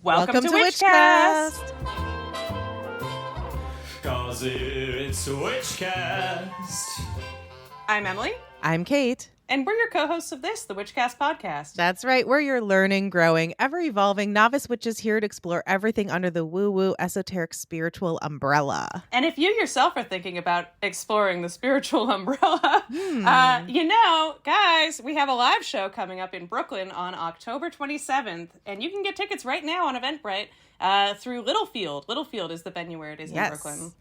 Welcome to Witchcast! Cause it's Witchcast! I'm Emily. I'm Kate. And we're your co-hosts of this, the Witchcast podcast. That's right. We're your learning, growing, ever-evolving novice witches here to explore everything under the woo-woo, esoteric, spiritual umbrella. And if you yourself are thinking about exploring the spiritual umbrella, guys, we have a live show coming up in Brooklyn on October 27th. And you can get tickets right now on Eventbrite. Through Littlefield. Littlefield is the venue where it is in Brooklyn.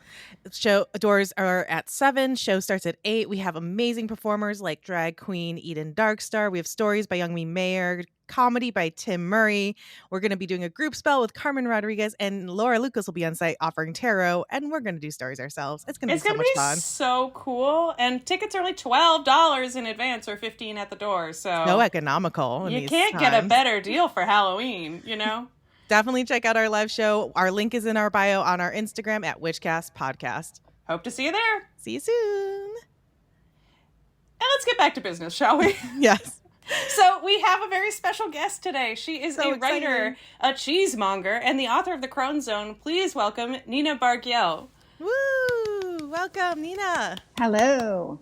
Show doors are at 7. Show starts at 8. We have amazing performers like drag queen Eden Darkstar. We have stories by Youngmi Mayer, comedy by Tim Murray. We're going to be doing a group spell with Carmen Rodriguez, and Laura Lucas will be on site offering tarot, and we're going to do stories ourselves. It's going to be so much fun. So cool. And tickets are like $12 in advance or $15 at the door. So economical. You can't get a better deal for Halloween, you know? Definitely check out our live show. Our link is in our bio on our Instagram at Witchcast Podcast. Hope to see you there. See you soon. And let's get back to business, shall we? Yes. So we have a very special guest today. She is a writer, a cheesemonger, and the author of the Crone Zone. Please welcome Nina Bargiel. Woo! Welcome, Nina. Hello.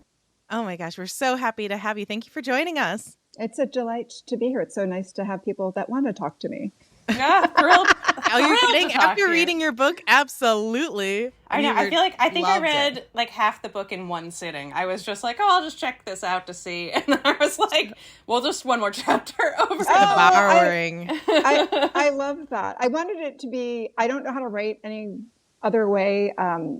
Oh my gosh, we're so happy to have you. Thank you for joining us. It's a delight to be here. It's so nice to have people that want to talk to me. Yeah, thrilled. Are you kidding? After reading your book, absolutely. I know. I think I read like half the book in one sitting. I was just like, oh, I'll just check this out to see. And I was like, well, just one more chapter over. Devouring. I love that. I wanted it to be, I don't know how to write any other way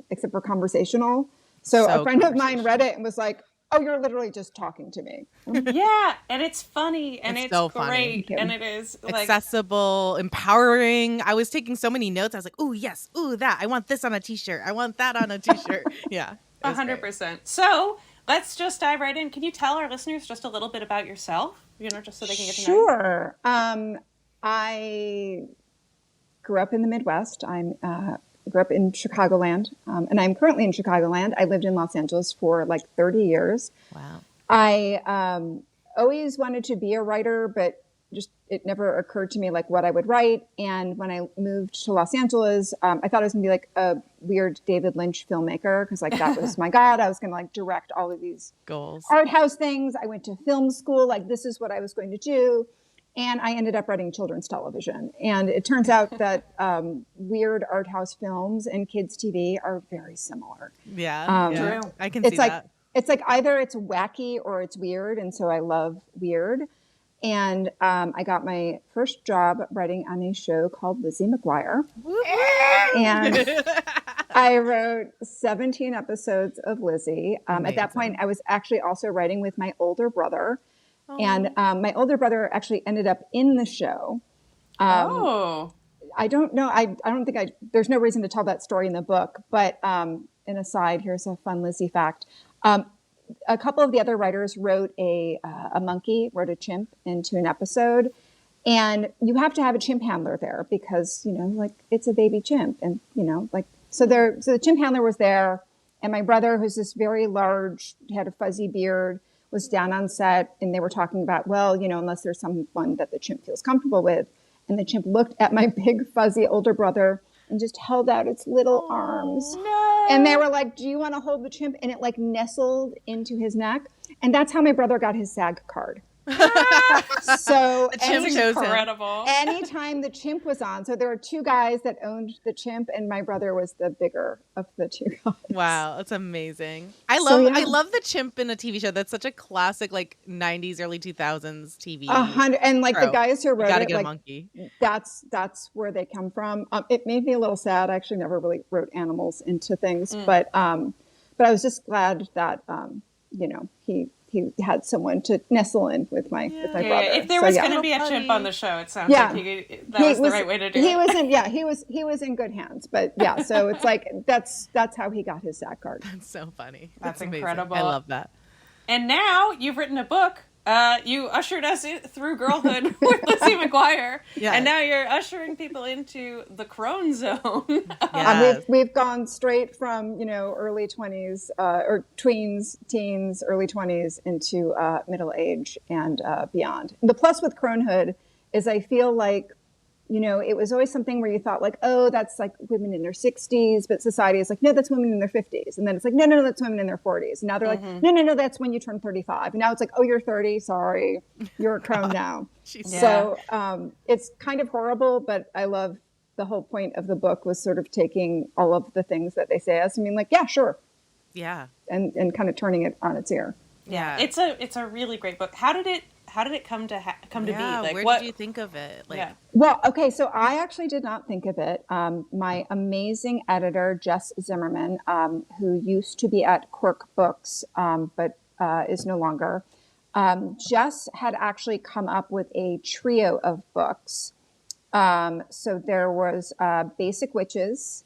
except for conversational. So a friend of mine read it and was like, oh, you're literally just talking to me. Yeah, and it's funny, and it's so great, funny. and it is like accessible, empowering. I was taking so many notes. I was like, ooh, yes, ooh, that. I want this on a t-shirt. I want that on a t-shirt. Yeah, 100%. So let's just dive right in. Can you tell our listeners just a little bit about yourself? You know, just so they can get to know you. Sure. I grew up in the Midwest. I grew up in Chicagoland, and I'm currently in Chicagoland. I lived in Los Angeles for like 30 years. Wow. I always wanted to be a writer, but just it never occurred to me like what I would write. And when I moved to Los Angeles, I thought I was going to be like a weird David Lynch filmmaker because like that was my God. I was going to like direct all of these goals, art house things. I went to film school. Like this is what I was going to do. And I ended up writing children's television. And it turns out that weird art house films and kids' TV are very similar. Yeah, true. I can see that. It's like either it's wacky or it's weird. And so I love weird. And I got my first job writing on a show called Lizzie McGuire. And I wrote 17 episodes of Lizzie. At that point, I was actually also writing with my older brother. And my older brother actually ended up in the show. I don't know. I don't think there's no reason to tell that story in the book. But an aside, here's a fun Lizzie fact. A couple of the other writers wrote a chimp into an episode. And you have to have a chimp handler there because, you know, like it's a baby chimp. And, you know, like, so the chimp handler was there. And my brother, who's this very large, had a fuzzy beard, was down on set, and they were talking about, well, you know, unless there's someone that the chimp feels comfortable with. And the chimp looked at my big fuzzy older brother and just held out its little arms. No. And they were like, do you want to hold the chimp? And it like nestled into his neck. And that's how my brother got his SAG card. So the chimp chose incredible. Anytime the chimp was on, so there were two guys that owned the chimp, and my brother was the bigger of the two guys. Wow, that's amazing. I love the chimp in a TV show. That's such a classic, like 90s, early 2000s TV. And like trope. the guys who wrote gotta it, get like a monkey. that's where they come from. It made me a little sad. I actually never really wrote animals into things, but I was just glad that you know he had someone to nestle in with my brother. If there was going to be a chimp on the show, it sounds like that was the right way to do it. He was in good hands. But yeah, so it's like that's how he got his SAG card. That's so funny. That's amazing. incredible. I love that. And now you've written a book. You ushered us through girlhood with Lizzie McGuire, and now you're ushering people into the Crone Zone. Yes. We've gone straight from early 20s or tweens, teens, early 20s into middle age and beyond. The plus with cronehood is I feel like it was always something where you thought like, oh, that's like women in their 60s, but society is like, no, that's women in their 50s. And then it's like, no, that's women in their 40s. And now they're like, no, that's when you turn 35. And now it's like, oh, you're 30. Sorry, you're a crone now. So it's kind of horrible, but I love the whole point of the book was sort of taking all of the things that they say as I mean, like, yeah, sure. Yeah. And kind of turning it on its ear. Yeah. It's a really great book. How did it come to be? Like, where did you think of it? Like, Well, okay, so I actually did not think of it. My amazing editor, Jess Zimmerman, who used to be at Quirk Books, but is no longer, Jess had actually come up with a trio of books. So there was Basic Witches,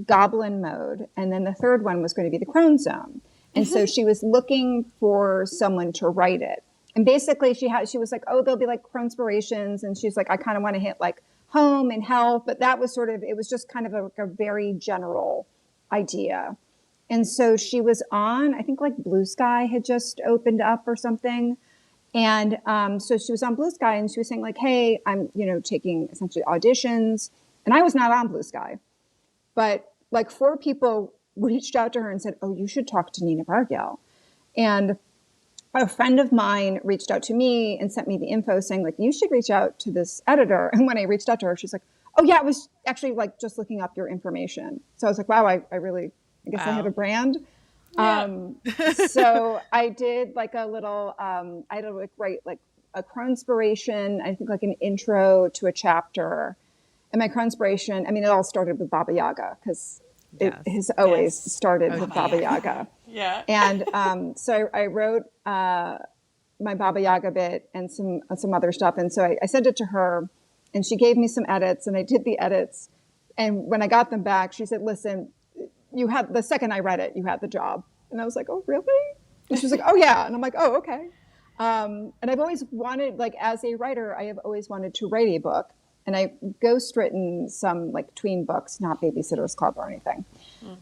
Goblin Mode, and then the third one was going to be the Crone Zone. And so she was looking for someone to write it. And basically she was like, oh, there'll be like Cronespirations. And she's like, I kind of want to hit like home and health. But that was it was just kind of a very general idea. And so she was on, I think like Blue Sky had just opened up or something. And so she was on Blue Sky and she was saying like, hey, I'm, taking essentially auditions. And I was not on Blue Sky. But like 4 people reached out to her and said, oh, you should talk to Nina Bargiel. And a friend of mine reached out to me and sent me the info saying like, you should reach out to this editor. And when I reached out to her, she's like, oh yeah, I was actually like just looking up your information. So I was like, wow, I guess I have a brand. Yeah. So I did like a little, I had to like write like a Cronspiration, I think like an intro to a chapter. And my Cronspiration, I mean, it all started with Baba Yaga because it has always started with Baba Yaga. Yeah. And so I wrote my Baba Yaga bit and some other stuff. And so I sent it to her and she gave me some edits and I did the edits. And when I got them back, she said, listen, the second I read it, you had the job. And I was like, oh, really? And she was like, oh, yeah. And I'm like, oh, okay. And I've always wanted, like, as a writer, I have always wanted to write a book. And I ghostwritten some, like, tween books, not Babysitter's Club or anything.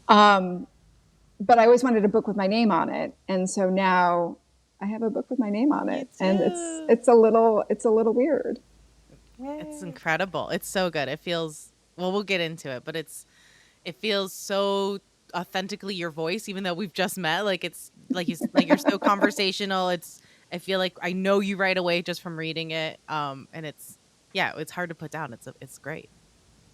But I always wanted a book with my name on it. And so now I have a book with my name on it. And it's a little weird. It's incredible. It's so good. It feels, well, we'll get into it, but it feels so authentically your voice, even though we've just met. Like it's like you're so conversational. I feel like I know you right away just from reading it. And it's hard to put down. It's great.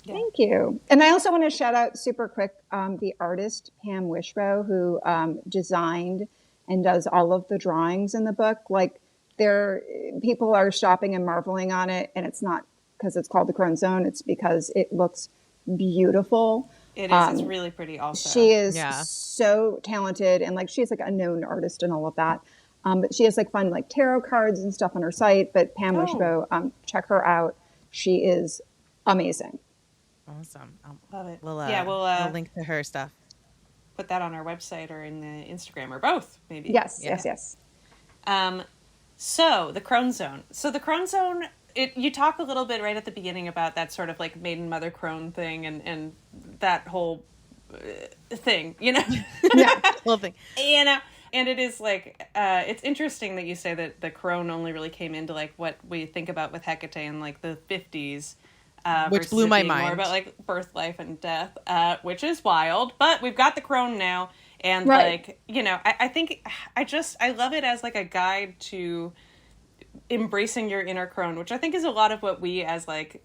Yeah. Thank you. And I also want to shout out super quick the artist Pam Wishrow, who designed and does all of the drawings in the book. Like people are stopping and marveling on it, and it's not because it's called the Crone Zone. It's because it looks beautiful. It is. It's really pretty. Also, she is so talented, and like she's like a known artist and all of that. But she has like fun like tarot cards and stuff on her site. But Pam Wishrow, check her out. She is amazing. Awesome. Love it. We'll we'll link to her stuff. Put that on our website or in the Instagram or both, maybe. Yes. So the Crone Zone. So the Crone Zone, you talk a little bit right at the beginning about that sort of like maiden mother crone thing and that whole thing, Yeah, whole thing. And it is like, it's interesting that you say that the crone only really came into like what we think about with Hecate in like the 50s. Which blew my mind. More about like birth, life, and death, which is wild. But we've got the crone now, and like I think I love it as like a guide to embracing your inner crone, which I think is a lot of what we as like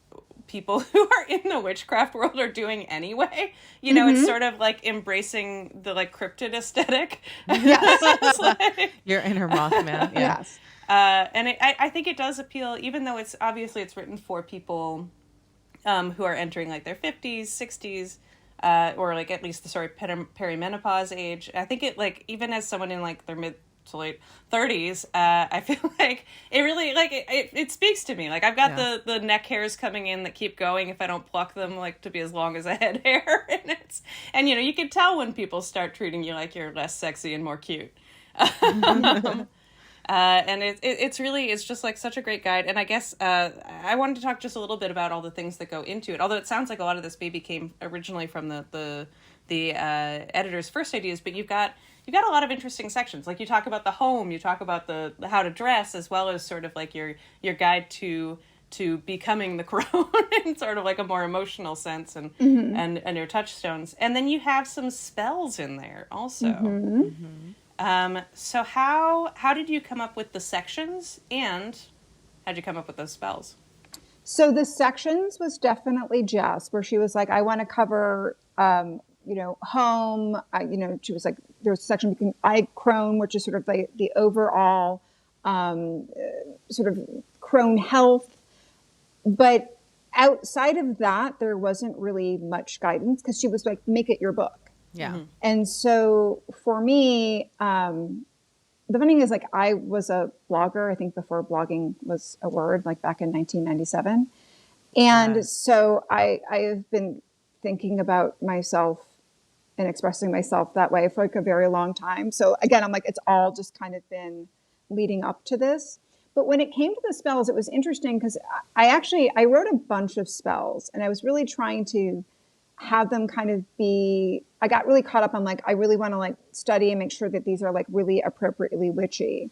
people who are in the witchcraft world are doing anyway. It's sort of like embracing the like cryptid aesthetic. Yes, like, your inner Mothman. Yeah. Yes, and I think it does appeal, even though it's written for people who are entering like their 50s, 60s, or like at least the sort of perimenopause age. I think it like, even as someone in like their mid to late 30s, I feel like it really like it speaks to me. Like I've got the neck hairs coming in that keep going if I don't pluck them like to be as long as a head hair. And you can tell when people start treating you like you're less sexy and more cute. And it's just like such a great guide. And I guess I wanted to talk just a little bit about all the things that go into it. Although it sounds like a lot of this maybe came originally from the editor's first ideas, but you've got a lot of interesting sections. Like you talk about the home, you talk about the how to dress, as well as sort of like your guide to to becoming the crone in sort of like a more emotional sense, and and your touchstones. And then you have some spells in there also. So how did you come up with the sections, and how'd you come up with those spells? So the sections was definitely Jess, where she was like, I want to cover, home. She was like, there's a section between crone, which is sort of the overall sort of crone health. But outside of that, there wasn't really much guidance, because she was like, make it your book. Yeah. And so for me, the funny thing is, like, I was a blogger, I think before blogging was a word, like back in 1997. And so I have been thinking about myself and expressing myself that way for like a very long time. So again, I'm like, it's all just kind of been leading up to this. But when it came to the spells, it was interesting, because I wrote a bunch of spells, and I was really trying to have them kind of I got really caught up on like, I really want to like study and make sure that these are like really appropriately witchy.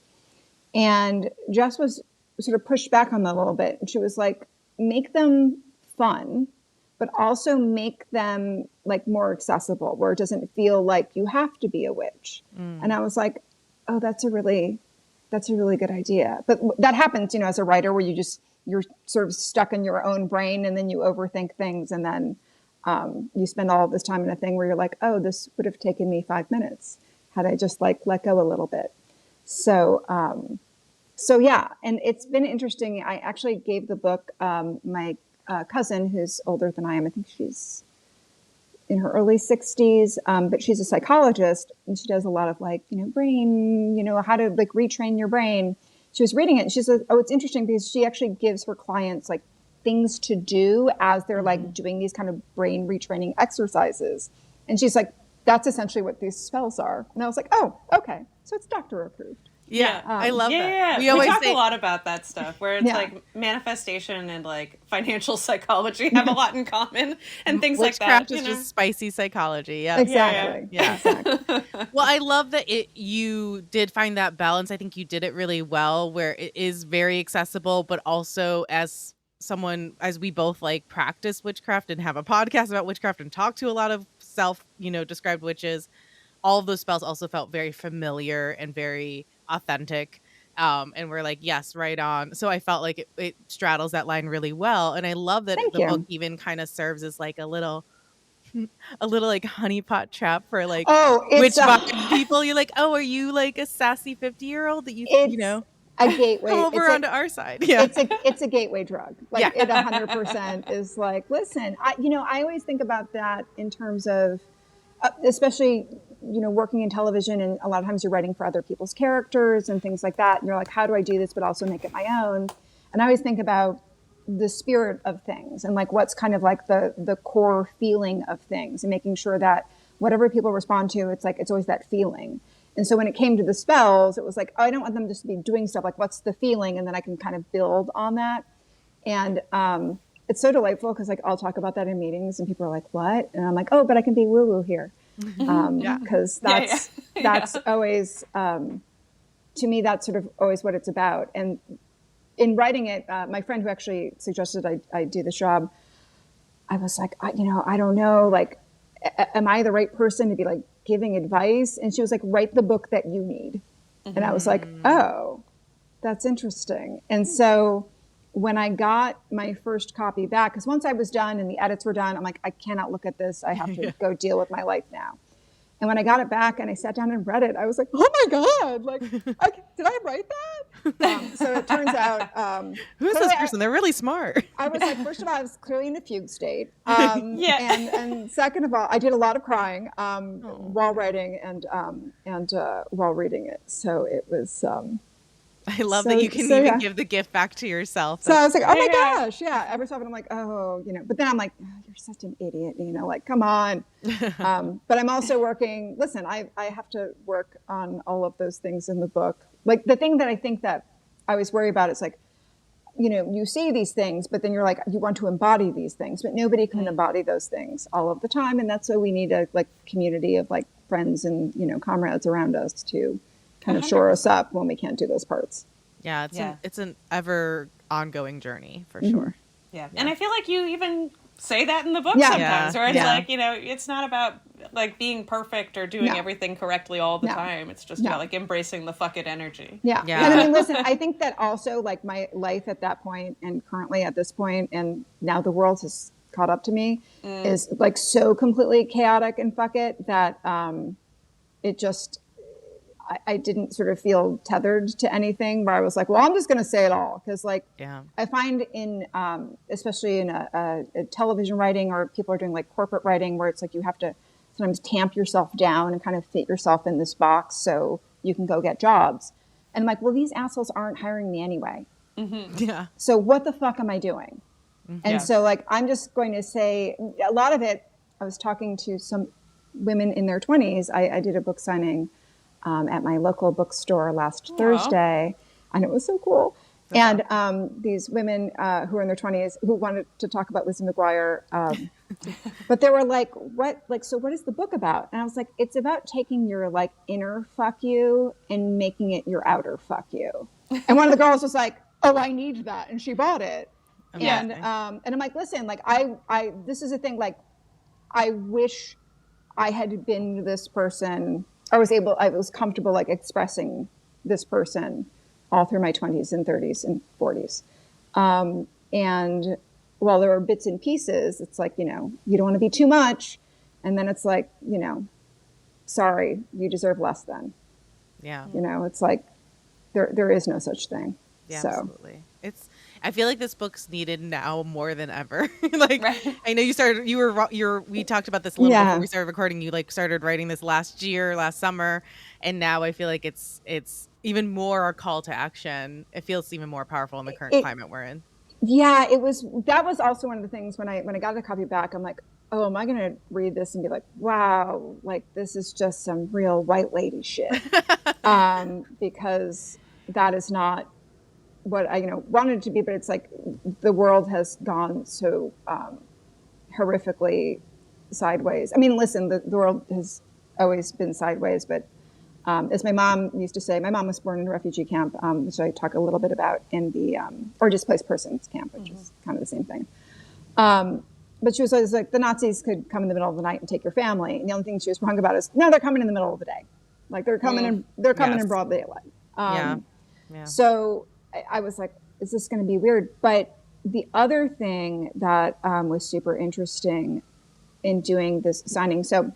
And Jess was sort of pushed back on that a little bit. And she was like, make them fun, but also make them like more accessible, where it doesn't feel like you have to be a witch. And I was like, oh, that's a really good idea. But that happens, as a writer, where you're sort of stuck in your own brain, and then you overthink things, and then you spend all of this time in a thing where you're like, oh, this would have taken me 5 minutes had I just like let go a little bit. So yeah, and it's been interesting. I actually gave the book, my cousin, who's older than I am. I think she's in her early 60s, but she's a psychologist, and she does a lot of like, brain, how to like retrain your brain. She was reading it, and she said, oh, it's interesting, because she actually gives her clients like things to do as they're like doing these kind of brain retraining exercises. And she's like, that's essentially what these spells are. And I was like, oh, okay. So it's doctor approved. Yeah. I love that. Yeah. We always talk say a lot about that stuff, where it's like manifestation and like financial psychology have a lot in common, and things like that. Witchcraft is just spicy psychology. Yeah. Exactly. Yeah. Exactly. Well, I love that you did find that balance. I think you did it really well, where it is very accessible, but also as we both like practice witchcraft and have a podcast about witchcraft and talk to a lot of described witches, all of those spells also felt very familiar and very authentic. And we're like, yes, right on. So I felt like it straddles that line really well. And I love that Thank the you. book even kind of serves as like a little like honeypot trap for like It's witch people. You're like, oh, are you like a sassy 50-year-old that it's a gateway. come over onto our side? Yeah. It's a gateway drug. Like it 100% is like, listen, I always think about that in terms of, especially, working in television, and a lot of times you're writing for other people's characters and things like that. And you're like, how do I do this, but also make it my own? And I always think about the spirit of things, and like what's kind of like the core feeling of things, and making sure that whatever people respond to, it's like, it's always that feeling. And so when it came to the spells, it was like, oh, I don't want them just to be doing stuff. Like, what's the feeling? And then I can kind of build on that. And it's so delightful, because like I'll talk about that in meetings, and people are like, what? And I'm like, oh, but I can be woo-woo here. Because that's always, to me, that's sort of always what it's about. And in writing it, my friend who actually suggested I do this job, I was like, I don't know, like, am I the right person to be like giving advice? And she was like, write the book that you need. And I was like, oh, that's interesting. And so when I got my first copy back, because once I was done and the edits were done, I'm like, I cannot look at this. I have to go deal with my life now. And when I got it back and I sat down and read it, I was like, oh my God, like, did I write that? So it turns out. Who's this person? They're really smart. I was like, first of all, I was clearly in a fugue state. And second of all, I did a lot of crying while writing and while reading it. So it was. I love that you can even give the gift back to yourself. So I was like, oh my gosh, yeah. Every so often I'm like, oh, but then I'm like, oh, you're such an idiot, like, come on. But I'm also working, listen, I have to work on all of those things in the book. Like the thing that I think that I always worry about is like, you see these things, but then you're like, you want to embody these things, but nobody can embody those things all of the time. And that's why we need a like community of like friends and, comrades around us to kind of shore us up when we can't do those parts. Yeah, Yeah. it's an ever ongoing journey for Mm-hmm. sure. Yeah. And I feel like you even say that in the book Yeah. sometimes, where it's Yeah. like, it's not about like being perfect or doing No. everything correctly all the No. time. It's just No. about like embracing the fuck it energy. Yeah. Yeah. And I mean, listen, I think that also like my life at that point and currently at this point, and now the world has caught up to me, is like so completely chaotic and fuck it that it just, I didn't sort of feel tethered to anything where I was like, well, I'm just going to say it all. Cause like, Yeah. I find in, especially in a television writing or people are doing like corporate writing where it's like you have to sometimes tamp yourself down and kind of fit yourself in this box so you can go get jobs. And I'm like, well, these assholes aren't hiring me anyway. Yeah. So what the fuck am I doing? And Yeah. so like, I'm just going to say a lot of it. I was talking to some women in their 20s. I did a book signing at my local bookstore last Thursday, and it was so cool. And these women who are in their 20s who wanted to talk about Lizzie McGuire, but they were like, "What? Like, so what is the book about?" And I was like, "It's about taking your like inner fuck you and making it your outer fuck you." And one of the girls was like, "Oh, I need that," and she bought it. Amazing. And I'm like, "Listen, like, I this is the thing. Like, I wish I had been this person." I was comfortable like expressing this person all through my 20s and 30s and 40s. And while there were bits and pieces, it's like, you don't want to be too much. And then it's like, sorry, you deserve less than. Yeah. It's like there is no such thing. Yeah, So. absolutely. I feel like this book's needed now more than ever. Like, Right. I know we talked about this a little Yeah. before we started recording. You like started writing this last summer, and now I feel like it's even more a call to action. It feels even more powerful in the current climate we're in. Yeah, that was also one of the things when I got the copy back, I'm like, oh, am I going to read this and be like, wow, like this is just some real white lady shit. Because that is not what I wanted it to be, but it's like the world has gone so horrifically sideways. I mean, listen, the world has always been sideways, but as my mom used to say, my mom was born in a refugee camp, which I talk a little bit about in the or displaced persons camp, which is kind of the same thing. But she was always like, the Nazis could come in the middle of the night and take your family, and the only thing she was wrong about is no, they're coming in the middle of the day, like they're coming in in broad daylight. Yeah. So I was like, is this going to be weird? But the other thing that was super interesting in doing this signing, so I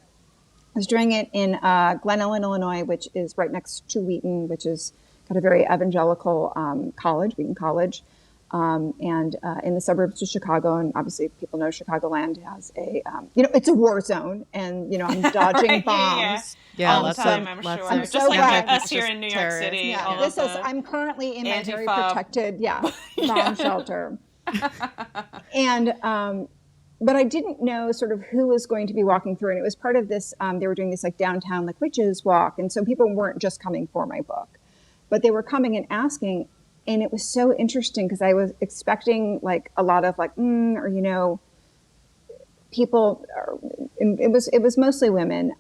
was doing it in Glen Ellen, Illinois, which is right next to Wheaton, which is got a very evangelical college, Wheaton College, and in the suburbs of Chicago. And obviously people know Chicagoland has a, it's a war zone, and, I'm dodging Right, bombs. Yeah, all the lots time, of- I'm lots sure. of- I'm so Just like glad. us here Just in New York terrorists. City. Yeah, all this of is, the- I'm currently in my very anti-fob. protected, bomb shelter. And, but I didn't know sort of who was going to be walking through. And it was part of this, they were doing this like downtown, like witches walk. And so people weren't just coming for my book, but they were coming and asking. And it was so interesting because I was expecting like a lot of like, or, people, it was mostly women,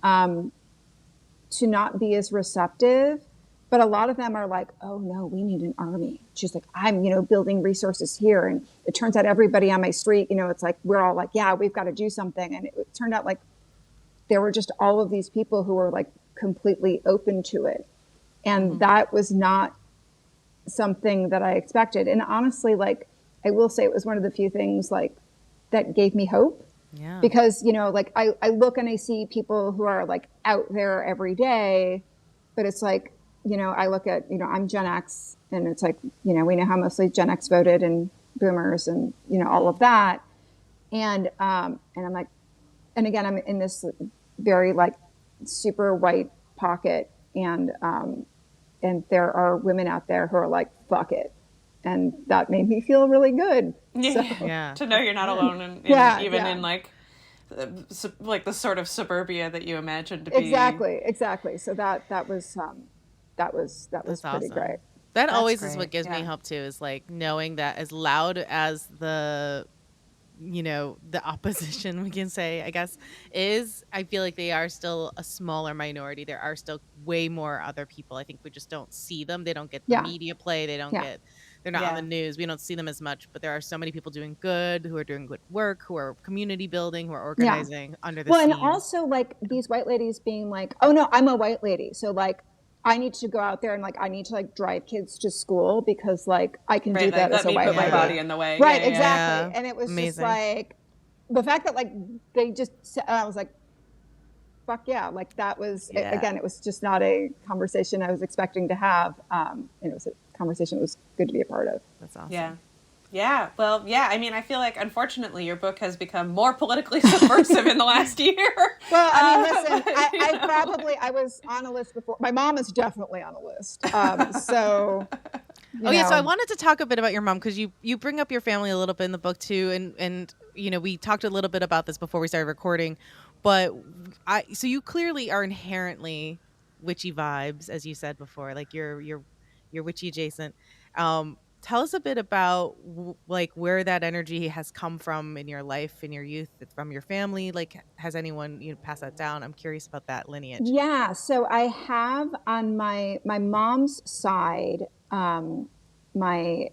to not be as receptive. But a lot of them are like, oh no, we need an army. She's like, I'm, building resources here. And it turns out everybody on my street, it's like, we're all like, yeah, we've got to do something. And it turned out like there were just all of these people who were like completely open to it. And that was not something that I expected. And honestly, like, I will say it was one of the few things like that gave me hope. Yeah. Because, like I look and I see people who are like out there every day, but it's like, I look at, I'm Gen X, and it's like, we know how mostly Gen X voted and boomers and, all of that. And I'm like, and again, I'm in this very like super white pocket, and there are women out there who are like, fuck it. And that made me feel really good. Yeah. To know you're not alone, in like the sort of suburbia that you imagine to be. Exactly. So that was That's pretty awesome. great. That always is great, what gives me yeah. hope too, is like knowing that as loud as the the opposition, we can say, I guess, is I feel like they are still a smaller minority. There are still way more other people. I think we just don't see them. They don't get the Yeah. media play. They're not on the Yeah. news. We don't see them as much, but there are so many people doing good, who are doing good work, who are community building, who are Yeah. organizing under the Well, and scenes. also like these white ladies being like, oh no, I'm a white lady. So like, I need to go out there and like, I need to like drive kids to school because like I can do that as a white Let me put lady. my body in the way. Right. Yeah, yeah, Exactly. Yeah. And it was just Amazing. like, the fact that like, they just, I was like, fuck yeah. Like that was, again, it was just not a conversation I was expecting to have. And it was a conversation that was good to be a part of. That's awesome. Yeah. Yeah, well, yeah, I mean, I feel like, unfortunately, your book has become more politically subversive in the last year. Well, I mean, listen, I was on a list before. My mom is definitely on a list. So, so I wanted to talk a bit about your mom, because you bring up your family a little bit in the book too, and we talked a little bit about this before we started recording, but so you clearly are inherently witchy vibes, as you said before, like you're witchy adjacent. Tell us a bit about like where that energy has come from in your life, in your youth, from your family. Like, has anyone passed that down? I'm curious about that lineage. Yeah, so I have on my mom's side, my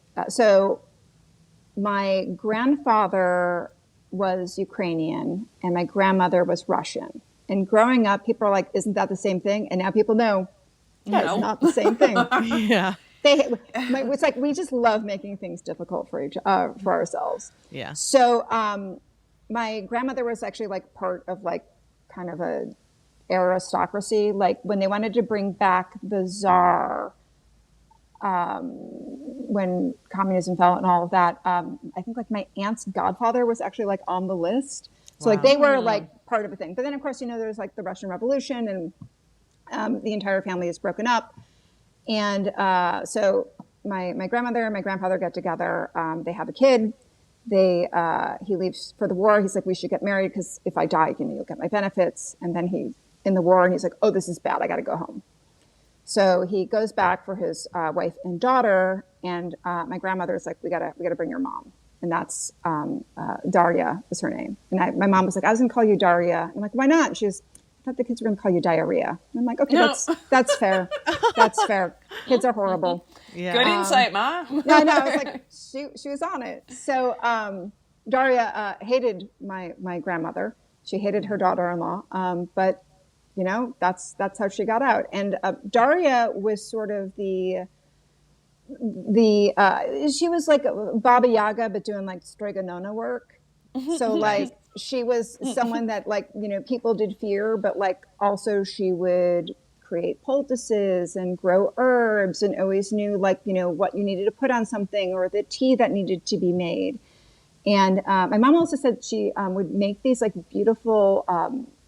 grandfather was Ukrainian and my grandmother was Russian. And growing up, people are like, "Isn't that the same thing?" And now people know that's not the same thing. Yeah. It's like we just love making things difficult for ourselves. Yeah. So my grandmother was actually like part of like kind of a aristocracy. Like when they wanted to bring back the czar, when communism fell and all of that, I think like my aunt's godfather was actually like on the list. So like they were like part of a thing. But then of course, there's like the Russian Revolution and the entire family is broken up. And so my grandmother and my grandfather get together. They have a kid. He leaves for the war. He's like, we should get married because if I die, you'll get my benefits. And then he's in the war and he's like, oh, this is bad. I got to go home. So he goes back for his wife and daughter. And my grandmother is like, we gotta bring your mom. And that's Daria is her name. And my mom was like, I was gonna call you Daria. I'm like, why not? And she was, I thought the kids were going to call you diarrhea. And I'm like, okay, that's fair. That's fair. Kids are horrible. Yeah. Good insight, Ma. No, I was like, she was on it. So Daria hated my grandmother. She hated her daughter-in-law. But that's how she got out. And Daria was sort of she was like Baba Yaga, but doing like Strigonona work. So like she was someone that like, people did fear, but like also she would create poultices and grow herbs and always knew like, what you needed to put on something or the tea that needed to be made. And my mom also said she would make these like beautiful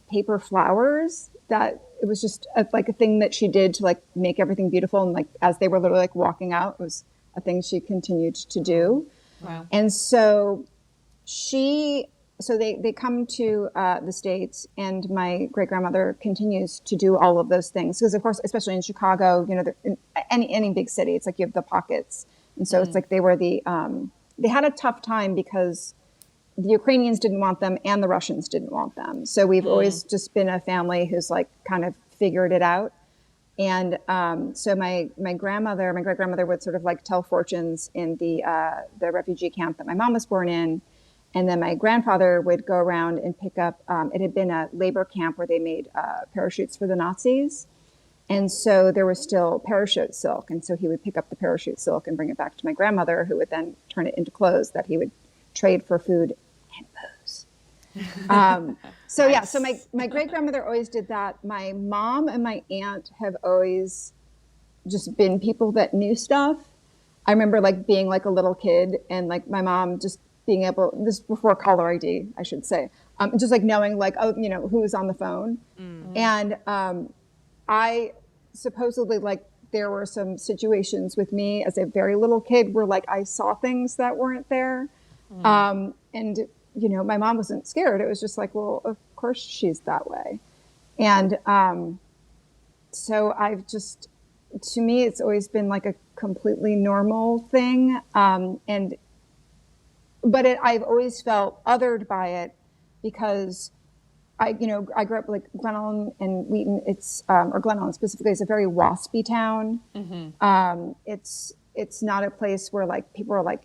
paper flowers that it was just like a thing that she did to like make everything beautiful. And like, as they were literally like walking out, it was a thing she continued to do. Wow. And so they come to the States, and my great grandmother continues to do all of those things because, of course, especially in Chicago, in any big city, it's like you have the pockets, and so it's like they were they had a tough time because the Ukrainians didn't want them and the Russians didn't want them. So we've always just been a family who's like kind of figured it out. And so my great grandmother would sort of like tell fortunes in the refugee camp that my mom was born in. And then my grandfather would go around and pick up, it had been a labor camp where they made parachutes for the Nazis. And so there was still parachute silk. And so he would pick up the parachute silk and bring it back to my grandmother, who would then turn it into clothes that he would trade for food and booze. So yeah, so my great grandmother always did that. My mom and my aunt have always just been people that knew stuff. I remember like being like a little kid and like my mom just being able, this before caller ID, I should say, just like knowing like, oh, who's on the phone. Mm-hmm. And I supposedly like there were some situations with me as a very little kid where like I saw things that weren't there. Mm. And my mom wasn't scared. It was just like, well, of course she's that way. And so to me, it's always been like a completely normal thing. And but I've always felt othered by it because I grew up like Glen Ellen and Wheaton. It's or Glen Ellen specifically is a very waspy town. It's not a place where like people are like,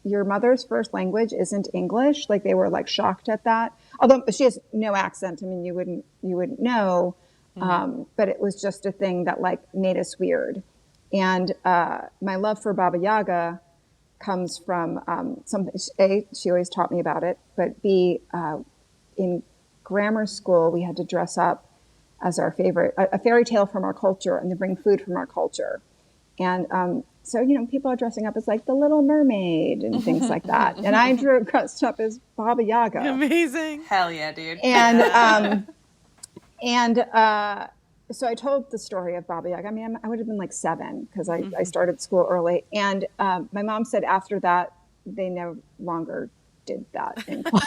your mother's first language isn't English. Like they were like shocked at that. Although she has no accent. I mean, you wouldn't know. But it was just a thing that like made us weird. And my love for Baba Yaga comes from something. A, she always taught me about it. But B, in grammar school, we had to dress up as our favorite, a fairy tale from our culture, and to bring food from our culture. And so, people are dressing up as like the Little Mermaid and things like that. And I dressed up as Baba Yaga. Amazing. Hell yeah, dude. And so I told the story of Baba Yaga. I mean, I would have been like 7 because I started school early. And my mom said after that, they no longer did that in class.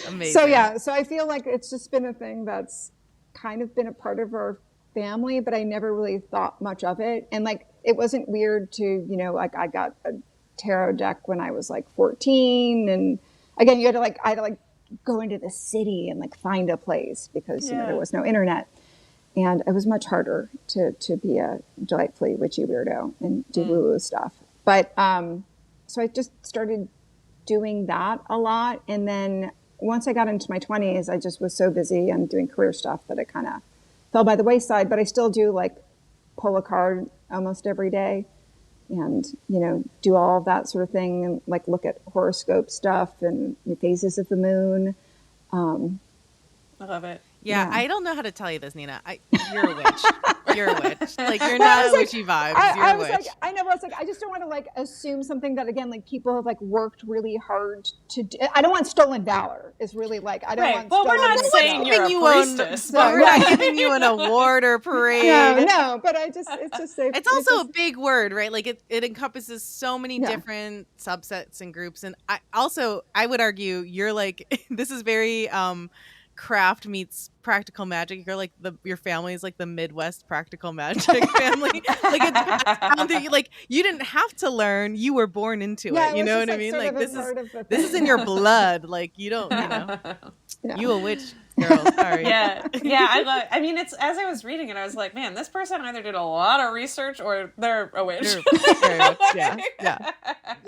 Amazing. So I feel like it's just been a thing that's kind of been a part of our family, but I never really thought much of it. And like, it wasn't weird to, like I got a tarot deck when I was like 14. And again, I had to go into the city and like find a place because, there was no internet. And it was much harder to be a delightfully witchy weirdo and do woo-woo stuff. But, so I just started doing that a lot. And then once I got into my 20s, I just was so busy and doing career stuff that it kind of fell by the wayside. But I still do like pull a card almost every day and, do all of that sort of thing and like look at horoscope stuff and the phases of the moon. I love it. Yeah, I don't know how to tell you this, Nina. You're a witch. You're a witch. Like, you're not a witchy vibes. You're a witch. Like, I know, but it's like, I just don't want to like assume something that again, like people have like worked really hard to do. I don't want stolen valor is really like, I don't want Well, stolen we're not valor. saying you're a priestess. But we're not giving you an award or parade. No, but it's just safe. It's also a big word, right? Like it encompasses so many different subsets and groups. And I would argue you're like, this is very, craft meets practical magic. You're like your family is like the Midwest practical magic family. Like you didn't have to learn; you were born into it. You know what I mean? Like this is in your blood. Like you don't, you a witch girl. Sorry. I mean, it's as I was reading it, I was like, man, this person either did a lot of research or they're a witch. Yeah.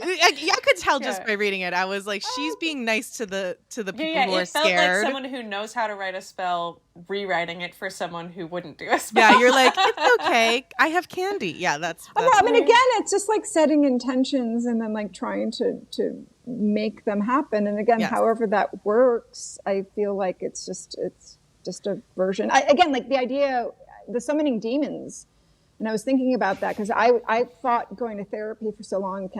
I could tell just by reading it. I was like, she's being nice to the people who are it felt scared. like someone who knows how to write a spell rewriting it for someone who wouldn't do a spell. Yeah, you're like, it's okay. I have candy. Yeah, that's I mean, again, it's just like setting intentions and then like trying to make them happen. And again, however that works, I feel like it's just a version. Again, like the idea, the summoning demons. And I was thinking about that because I thought going to therapy for so long,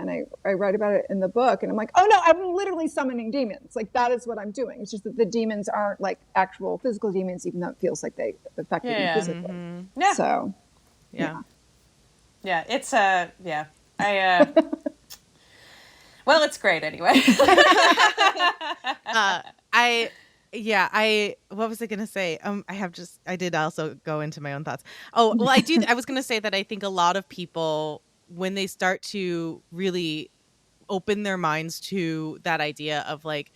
I write about it in the book. And I'm like, oh no, I'm literally summoning demons. Like that is what I'm doing. It's just that the demons aren't like actual physical demons, even though it feels like they affect me physically. Mm-hmm. Yeah. So, yeah, it's well, it's great anyway. What was I going to say? I did also go into my own thoughts. Oh, well, I was going to say that I think a lot of people, when they start to really open their minds to that idea of like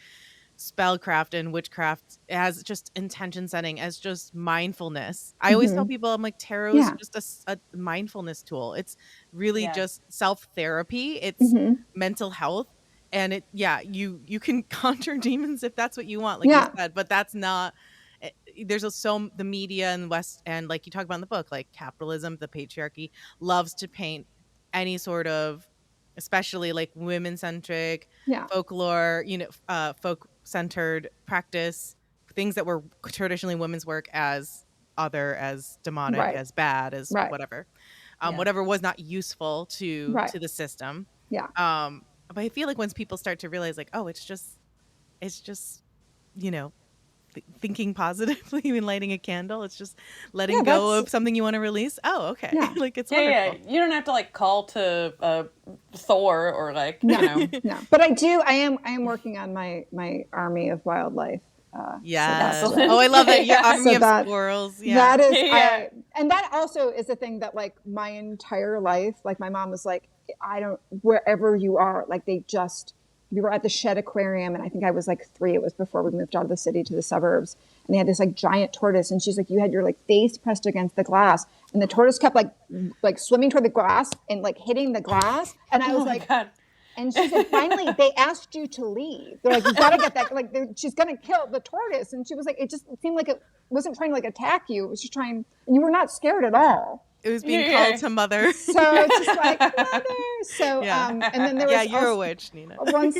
spellcraft and witchcraft as just intention setting, as just mindfulness. I always tell people, I'm like, tarot is just a mindfulness tool. It's really just self-therapy. It's mental health. And you can conjure demons if that's what you want, like you said, but that's not. There's the media and West, and like you talk about in the book, like capitalism, the patriarchy loves to paint any sort of, especially like women-centric folklore, folk-centered practice, things that were traditionally women's work as other, as demonic, as bad, as whatever, whatever was not useful to the system. But I feel like once people start to realize like, oh, it's just, thinking positively and lighting a candle. It's just letting go of something you want to release. Oh, okay. Like it's wonderful. Yeah. You don't have to like call to Thor or like, No. But I am working on my army of wildlife. Oh, I love it. Your army of squirrels. Yeah. That is, and that also is a thing that like my entire life, like my mom was like, I don't, wherever you are, like we were at the Shed Aquarium, and I think I was like 3. It was before we moved out of the city to the suburbs. And they had this like giant tortoise, and she's like, you had your like face pressed against the glass, and the tortoise kept like swimming toward the glass and like hitting the glass. And I was like, God. and she said, finally, they asked you to leave. They're like, you got to get that. Like, she's going to kill the tortoise. And she was like, it seemed like it wasn't trying to like attack you. It was just trying, and you were not scared at all. It was being called to mother. So it's just like, mother. So, and then there was you're a witch, Nina. once,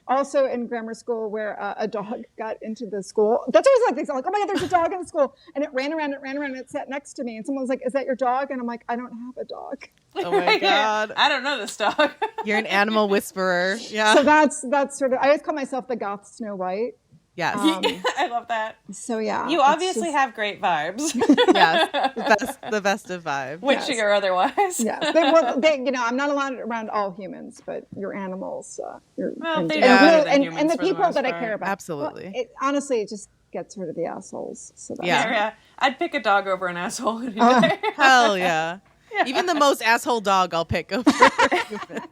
also in grammar school where a dog got into the school. That's always like, they're like, oh my God, there's a dog in the school. And it ran around, and it sat next to me. And someone was like, is that your dog? And I'm like, I don't have a dog. Oh my God. I don't know this dog. You're an animal whisperer. Yeah. So that's sort of, I always call myself the goth Snow White. Yes. I love that. So yeah. You obviously have great vibes. Yes. The best of vibes. Witchy or otherwise. Yes. I'm not allowed around all humans, but your animals. They do and better than humans and the for the people most that I part. care about. Absolutely. Well, honestly, it just gets rid of the assholes. So that's Yeah. I'd pick a dog over an asshole any day. Hell yeah. Even the most asshole dog I'll pick over a human.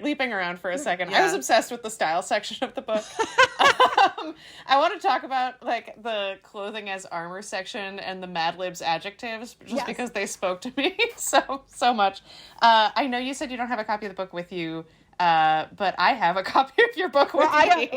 Leaping around for a second. Yeah. I was obsessed with the style section of the book. I want to talk about like the clothing as armor section and the Mad Libs adjectives, just because they spoke to me so much. I know you said you don't have a copy of the book with you, but I have a copy of your book with me.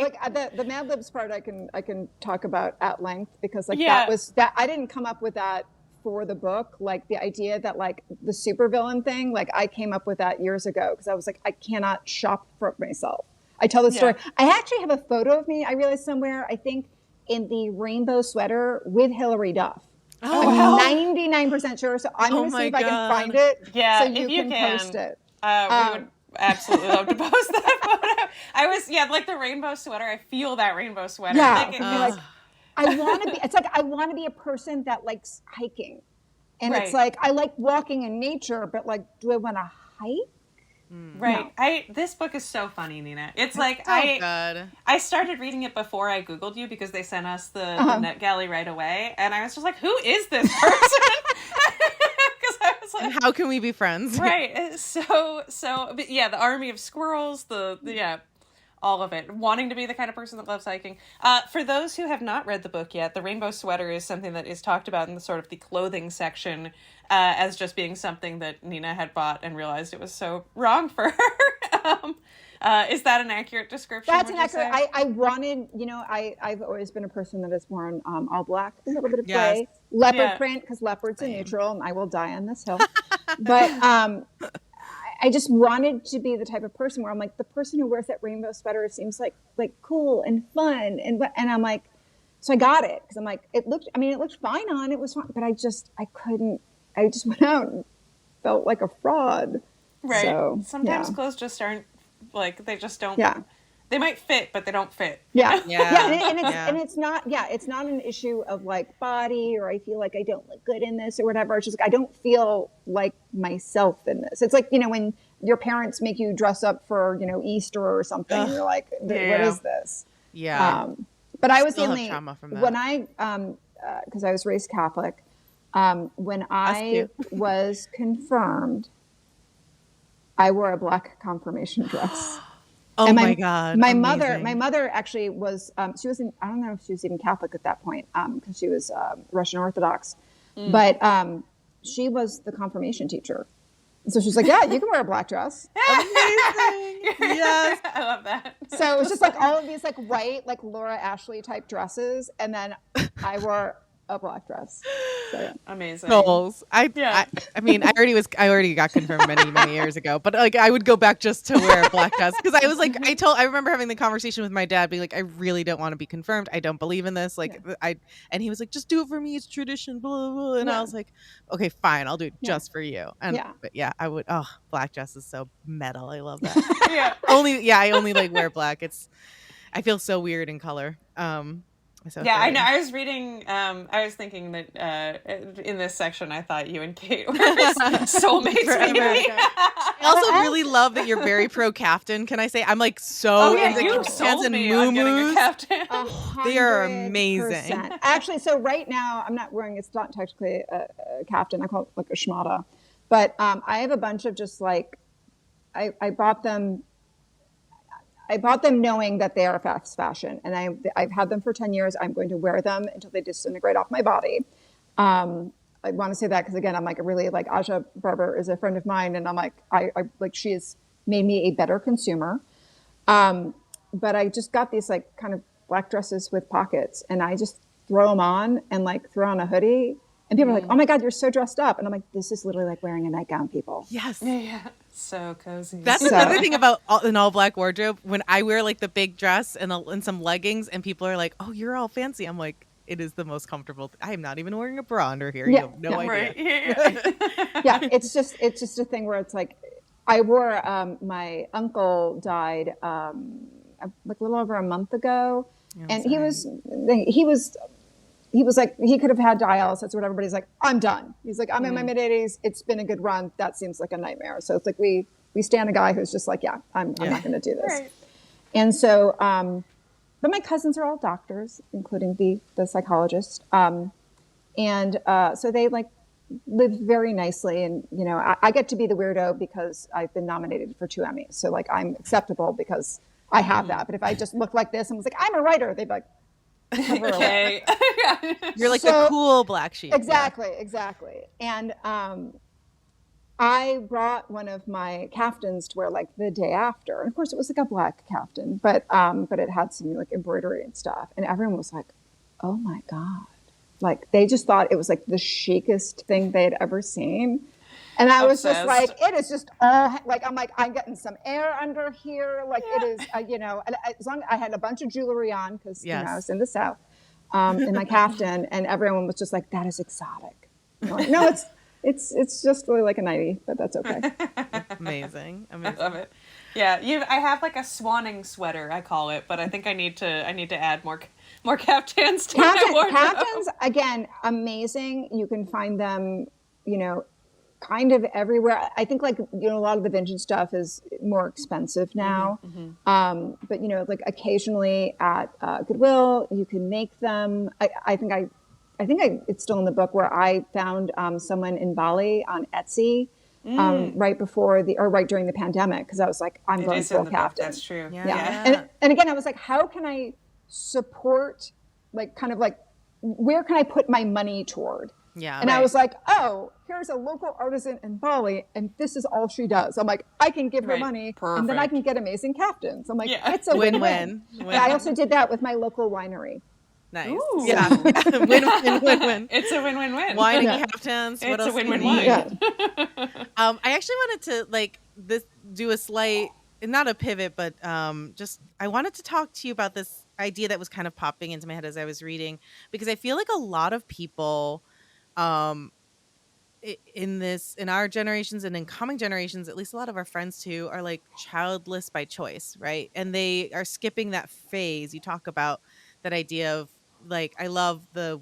The Mad Libs part I can talk about at length, because that I didn't come up with that for the book. Like the idea that like the supervillain thing, like I came up with that years ago because I was like, I cannot shop for myself. I tell the story. I actually have a photo of me, I realized somewhere, I think in the rainbow sweater with Hillary Duff. I'm 99% sure. So I'm going to see if I can find it. Yeah, so you can post it. We would absolutely love to post that photo. I was, like the rainbow sweater. I feel that rainbow sweater. Yeah. I want to be, it's like, I want to be a person that likes hiking. And it's like, I like walking in nature, but like, do I want to hike? Right. No. This book is so funny, Nina. It's like, God. I started reading it before I Googled you because they sent us the NetGalley right away. And I was just like, who is this person? Because I was like, how can we be friends? Right. But yeah, the army of squirrels, all of it. Wanting to be the kind of person that loves hiking. For those who have not read the book yet, the rainbow sweater is something that is talked about in the sort of the clothing section as just being something that Nina had bought and realized it was so wrong for her. Is that an accurate description? That's an accurate. I wanted, I've always been a person that has worn all black, a little bit of gray, leopard print, because leopards are neutral, and I will die on this hill. But I just wanted to be the type of person where I'm like, the person who wears that rainbow sweater seems like cool and fun, and I'm like, so I got it because I'm like, it looked fine on, it was fine, but I just went out and felt like a fraud. Right. So, sometimes clothes just aren't like, they just don't. Yeah. They might fit, but they don't fit. Yeah. Yeah. And it's not an issue of like body, or I feel like I don't look good in this or whatever. It's just like, I don't feel like myself in this. It's like, when your parents make you dress up for, Easter or something, and you're like, what is this? Yeah. But I was Still the have only, trauma from that. when I, because I was raised Catholic, when I was confirmed, I wore a black confirmation dress. Oh my God. My Amazing. mother actually was, she wasn't, I don't know if she was even Catholic at that point, because she was Russian Orthodox, but she was the confirmation teacher. So she's like, yeah, you can wear a black dress. Amazing. Yes. I love that. So it was just like all of these like white, like Laura Ashley type dresses. And then I wore a black dress. So, yeah. Amazing. Goals. I mean, I already got confirmed many years ago, but like I would go back just to wear a black dress because I was like, I remember having the conversation with my dad, being like, I really don't want to be confirmed. I don't believe in this. Like and he was like, just do it for me. It's tradition. Blah blah blah. And I was like, okay, fine, I'll do it just for you. And but I would. Oh, black dress is so metal. I love that. I only like wear black. I feel so weird in color. So Yeah, I know. fitting. I was reading. I was thinking that in this section, I thought you and Kate were soulmates. Forever. Maybe. I also really love that you're very pro caftan. Can I say I'm like so Oh yeah, into you caftans sold and me on getting a muumuus. caftan. They are amazing. 100%. Actually, so right now I'm not wearing. It's not technically a caftan. I call it like a schmata, but I have a bunch of just like I bought them. I bought them knowing that they are fast fashion, and I've had them for 10 years. I'm going to wear them until they disintegrate off my body. I want to say that because again, I'm like really like Aja Barber is a friend of mine, and I'm like I like she has made me a better consumer. But I just got these like kind of black dresses with pockets, and I just throw them on and like throw on a hoodie. And people are like, "Oh my God, you're so dressed up!" And I'm like, "This is literally like wearing a nightgown, people." Yes. Yeah, so cozy. That's another thing about an all black wardrobe. When I wear like the big dress and some leggings, and people are like, "Oh, you're all fancy," I'm like, "It is the most comfortable. I am not even wearing a bra under here. Yeah, You have no idea." Right. Yeah. Yeah, it's just a thing where it's like I wore my uncle died like a little over a month ago, and he was like he could have had dialysis or whatever, but he's like, I'm done. He's like, I'm in my mid 80s. It's been a good run. That seems like a nightmare. So it's like we stand a guy who's just like, I'm not going to do this. Right. And so, but my cousins are all doctors, including the psychologist, and so they like live very nicely. And you know, I get to be the weirdo because I've been nominated for 2 Emmys. So like I'm acceptable because I have that. But if I just look like this and was like, I'm a writer, they'd be like, Okay. You're like the cool black sheep. Exactly. And I brought one of my caftans to wear like the day after. And of course it was like a black caftan, but it had some like embroidery and stuff. And everyone was like, oh my God. Like they just thought it was like the chicest thing they had ever seen. And I was just like, it is just all like, I'm like, I'm getting some air under here. Like it is, you know, and as long as I had a bunch of jewelry on because you know, I was in the South in my caftan, and everyone was just like, that is exotic. You know, like, no, it's just really like a nightie, but that's okay. Amazing. I love it. Yeah, I have like a swanning sweater, I call it, but I think I need to add more caftans to my wardrobe. Caftans, again, amazing. You can find them, you know, kind of everywhere. I think like, you know, a lot of the vintage stuff is more expensive now. But, you know, like occasionally at Goodwill, you can make them. I think it's still in the book where I found someone in Bali on Etsy right during the pandemic. Because I was like, I'm going full caftan. That's true. Yeah. And again, I was like, how can I support, like, kind of like, where can I put my money toward? Yeah. And I was like, oh, here's a local artisan in Bali, and this is all she does. I'm like, I can give her money, and then I can get amazing caftans. I'm like, it's a win-win. I also did that with my local winery. Nice. Ooh. Yeah. Win-win. It's a win-win-win. Wine and caftans. What else? It's a win-win-win. Yeah. I actually wanted to like do a slight, not a pivot, but just I wanted to talk to you about this idea that was kind of popping into my head as I was reading, because I feel like a lot of people in our generations and in coming generations, at least a lot of our friends too, are like childless by choice, right? And they are skipping that phase. You talk about that idea of like, I love the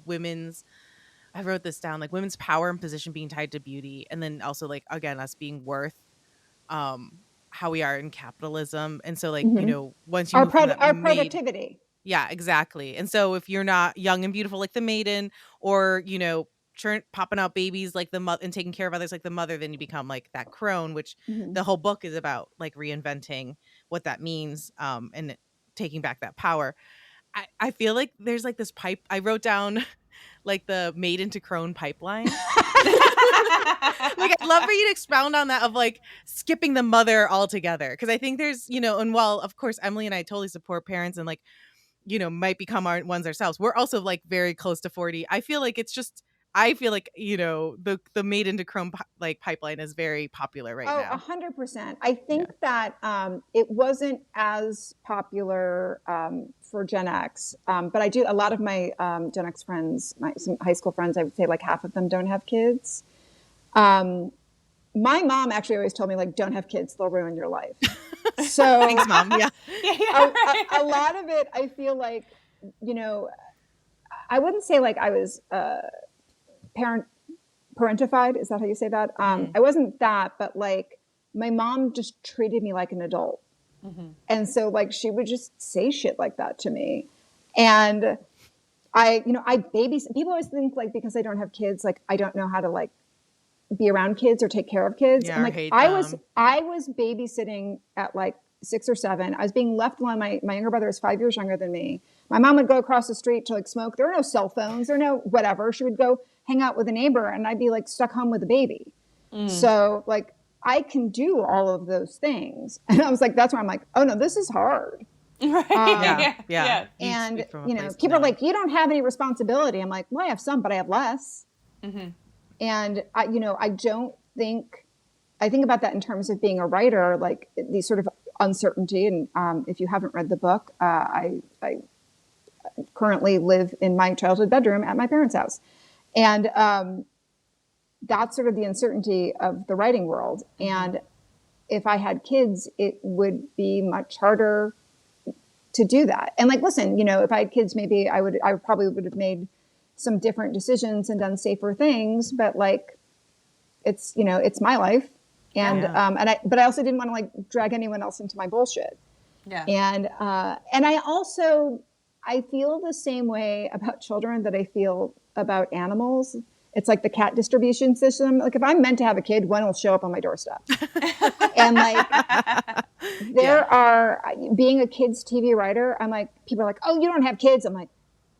I wrote this down, like women's power and position being tied to beauty. And then also like, again, us being worth how we are in capitalism. And so like, you know, once you our productivity. Yeah, exactly. And so if you're not young and beautiful like the maiden, or, you know, popping out babies like the mother and taking care of others like the mother, then you become like that crone, which the whole book is about, like reinventing what that means and taking back that power. I feel like there's like this pipe. I wrote down like the maiden to crone pipeline. Like I'd love for you to expound on that, of like skipping the mother altogether, because I think there's, you know, and while of course Emily and I totally support parents and like, you know, might become our ones ourselves, we're also like very close to 40. I feel like, you know, the maiden to crone like pipeline is very popular right now. 100%. I think that it wasn't as popular for Gen X, but I do, a lot of my Gen X friends, some high school friends, I would say like half of them don't have kids. My mom actually always told me, like, don't have kids, they'll ruin your life. So Thanks, Mom. Yeah. a lot of it, I feel like, you know, I wouldn't say like I was parentified. Is that how you say that? I wasn't that, but like my mom just treated me like an adult. And so like she would just say shit like that to me. And I babysit. People always think like because I don't have kids, like I don't know how to like be around kids or take care of kids. Yeah, and like I was babysitting at like 6 or 7. I was being left alone. My younger brother is 5 years younger than me. My mom would go across the street to like smoke. There were no cell phones. There were no whatever. She would go hang out with a neighbor and I'd be like stuck home with a baby. So like I can do all of those things. And I was like, that's why I'm like, oh no, this is hard. Right. Yeah. And people are like, you don't have any responsibility. I'm like, well, I have some, but I have less. And I don't think, I think about that in terms of being a writer, like the sort of uncertainty. And if you haven't read the book, I currently live in my childhood bedroom at my parents' house. And that's sort of the uncertainty of the writing world. And if I had kids, it would be much harder to do that. And like, listen, if I had kids, maybe I probably would have made some different decisions and done safer things, but like, it's my life. And, but I also didn't want to like drag anyone else into my bullshit. Yeah. And I feel the same way about children that I feel about animals. It's like the cat distribution system. Like if I'm meant to have a kid, one will show up on my doorstep. And like being a kids TV writer, I'm like, people are like, oh, you don't have kids. I'm like,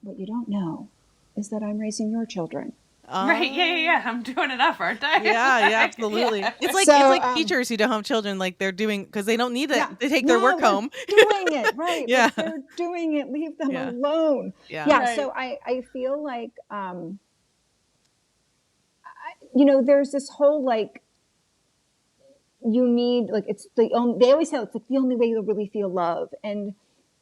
what you don't know is that I'm raising your children. Right. Yeah. I'm doing enough, aren't I? Yeah, absolutely. Yeah. It's like teachers who don't have children, like they're doing, because they don't need it. They take their work home. Doing it, right. Yeah. Like they're doing it. Leave them alone. Yeah. Right. So I feel like, there's this whole like, you need, like, it's the only, they always say it's like the only way you'll really feel love. And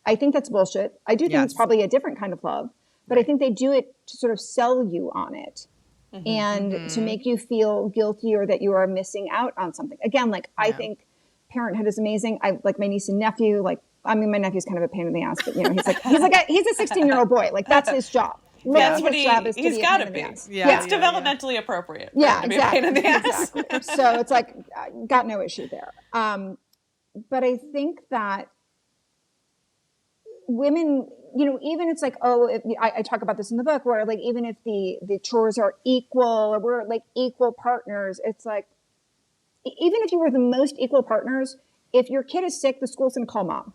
I think that's bullshit. I do think it's probably a different kind of love, but I think they do it to sort of sell you on it. And to make you feel guilty or that you are missing out on something. Again, like I think parenthood is amazing. I like my niece and nephew, like, I mean, my nephew's kind of a pain in the ass, but he's a 16-year-old boy. Like that's his job. That's what his job is to he's got to be. Yeah. It's developmentally appropriate. Yeah, to be a pain in the ass. Exactly. So it's like, got no issue there. But I think that women, even it's like, I talk about this in the book where like, even if the chores are equal or we're like equal partners, it's like, even if you were the most equal partners, if your kid is sick, the school's going to call mom.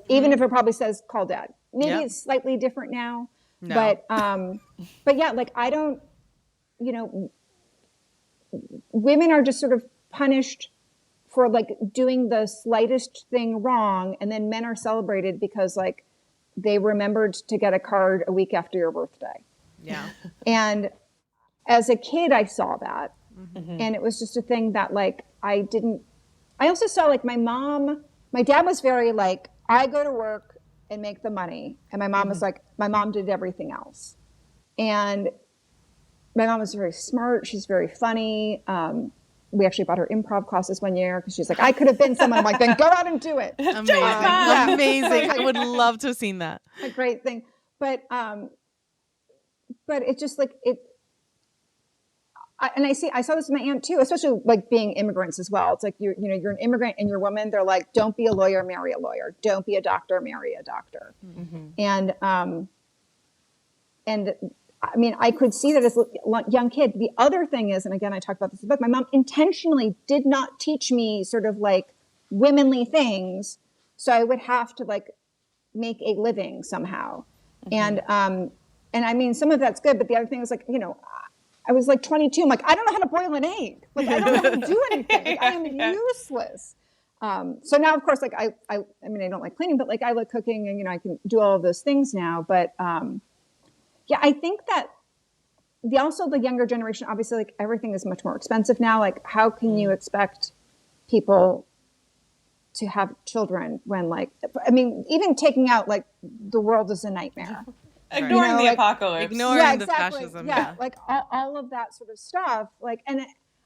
Even if it probably says call dad. Maybe it's slightly different now, but yeah, like I don't, women are just sort of punished for like doing the slightest thing wrong. And then men are celebrated because like they remembered to get a card a week after your birthday. Yeah. And as a kid, I saw that. And it was just a thing that like, I also saw like my dad was very like, I go to work and make the money. And my mom was like, my mom did everything else. And my mom was very smart. She's very funny. We actually bought her improv classes one year because she's like, I could have been someone. I'm like, then go out and do it. Amazing. Amazing. I would love to have seen that. A great thing. But it's just like I saw this with my aunt too, especially like being immigrants as well. It's like, you're an immigrant and you're a woman. They're like, don't be a lawyer, marry a lawyer. Don't be a doctor, marry a doctor. And I mean, I could see that as a young kid. The other thing is, and again, I talk about this in the book, my mom intentionally did not teach me sort of like womanly things. So I would have to like make a living somehow. And I mean, some of that's good, but the other thing was like, I was like 22. I'm like, I don't know how to boil an egg. Like, I don't know how to do anything. Like, I am useless. So now, of course, like I mean, I don't like cleaning, but like I like cooking and, I can do all of those things now. But yeah, I think that also the younger generation, obviously, like everything is much more expensive now. Like, how can you expect people to have children when like, I mean, even taking out like the world is a nightmare. Ignoring the apocalypse. Ignoring the fascism. Yeah, like all of that sort of stuff. Like, and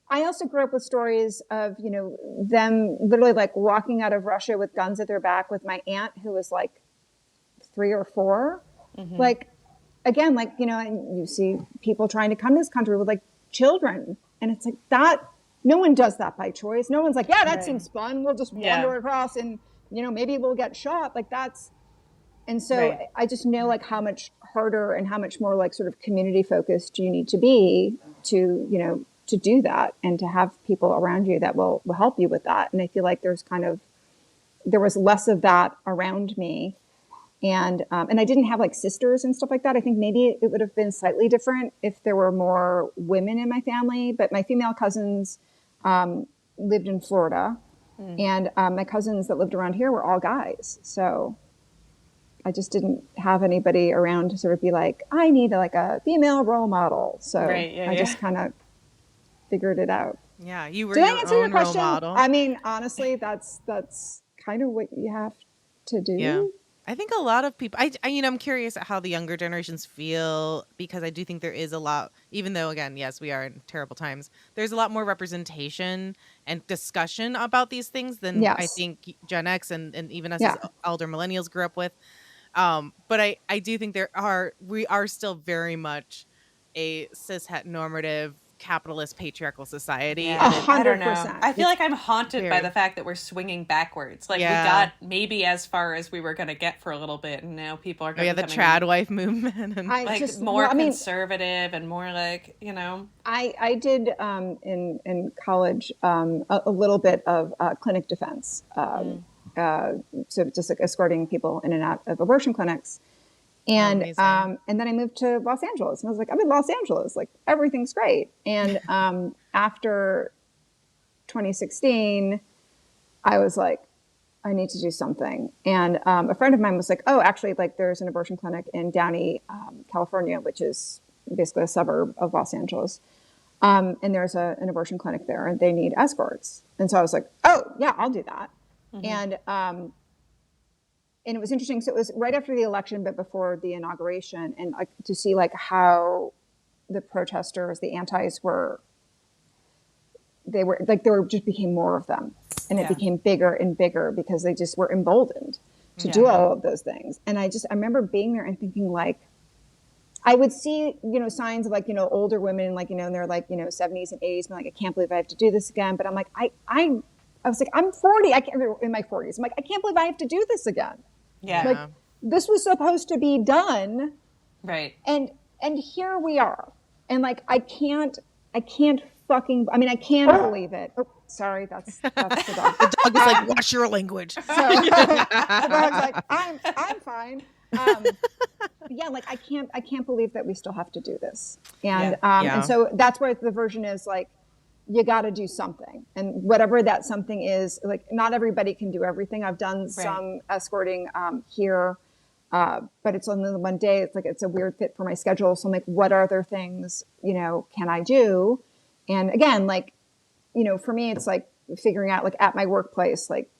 I also grew up with stories of, them literally like walking out of Russia with guns at their back with my aunt who was like 3 or 4. Like, again, like, and you see people trying to come to this country with like children, and it's like that. No one does that by choice. No one's like, yeah, that seems fun. We'll just wander across and, maybe we'll get shot. Like that's, and so I just know like how much harder and how much more like sort of community focused you need to be to, to do that and to have people around you that will help you with that. And I feel like there was less of that around me. And I didn't have like sisters and stuff like that. I think maybe it would have been slightly different if there were more women in my family, but my female cousins lived in Florida, and my cousins that lived around here were all guys. So I just didn't have anybody around to sort of be like, I need like a female role model. So I just kind of figured it out. Yeah, you were Did your I answer your own question? role model. I mean, honestly, that's kind of what you have to do. Yeah. I think a lot of people, I'm curious at how the younger generations feel, because I do think there is a lot, even though, again, yes, we are in terrible times, there's a lot more representation and discussion about these things than I think Gen X and even us as elder millennials grew up with. But I do think we are still very much a cishet normative capitalist patriarchal society. Yeah. 100%. I don't know. I feel like I'm haunted by the fact that we're swinging backwards. Like we got maybe as far as we were going to get for a little bit, and now people are the trad wife movement and more conservative and more like, I did in college a little bit of clinic defense. So just like escorting people in and out of abortion clinics. And then I moved to Los Angeles, and I was like, I'm in Los Angeles, like everything's great. And after 2016, I was like, I need to do something. And a friend of mine was like, oh, actually, like there's an abortion clinic in Downey, California, which is basically a suburb of Los Angeles. And there's an abortion clinic there, and they need escorts. And so I was like, oh, yeah, I'll do that. Mm-hmm. And it was interesting. So it was right after the election, but before the inauguration, and like to see like how the protesters, the antis there just became more of them, and it became bigger and bigger because they just were emboldened to do all of those things. And I remember being there and thinking like, I would see, signs of like, older women, like, in their like, 70s and 80s, and like, I can't believe I have to do this again. But I'm like, I was like, I'm 40. I can't in my 40s. I'm like, I can't believe I have to do this again. Yeah. Like this was supposed to be done. Right. And here we are. And like, I can't believe it. Oh, sorry. That's the dog. The dog is like, watch your language. So the dog's like, I'm fine. Yeah. Like I can't believe that we still have to do this. And, and so that's where the version is like, you got to do something, and whatever that something is, like not everybody can do everything. I've done some escorting here, but it's only one day. It's like, it's a weird fit for my schedule. So I'm like, what other things, can I do? And again, like, for me, it's like figuring out like at my workplace, like,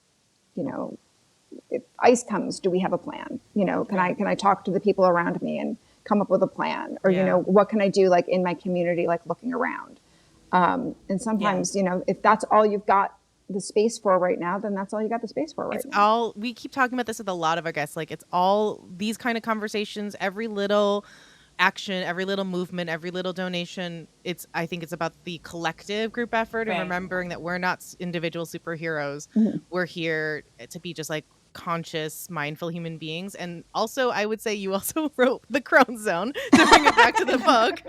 if ICE comes, do we have a plan? Can I talk to the people around me and come up with a plan? Or, what can I do like in my community, like looking around? And sometimes, if that's all you've got the space for right now, then that's all you got the space for right now. We keep talking about this with a lot of our guests. Like it's all these kind of conversations, every little action, every little movement, every little donation. I think it's about the collective group effort and remembering that we're not individual superheroes. Mm-hmm. We're here to be just like conscious, mindful human beings. And also, I would say you also wrote the Crone Zone, to bring it back to the book,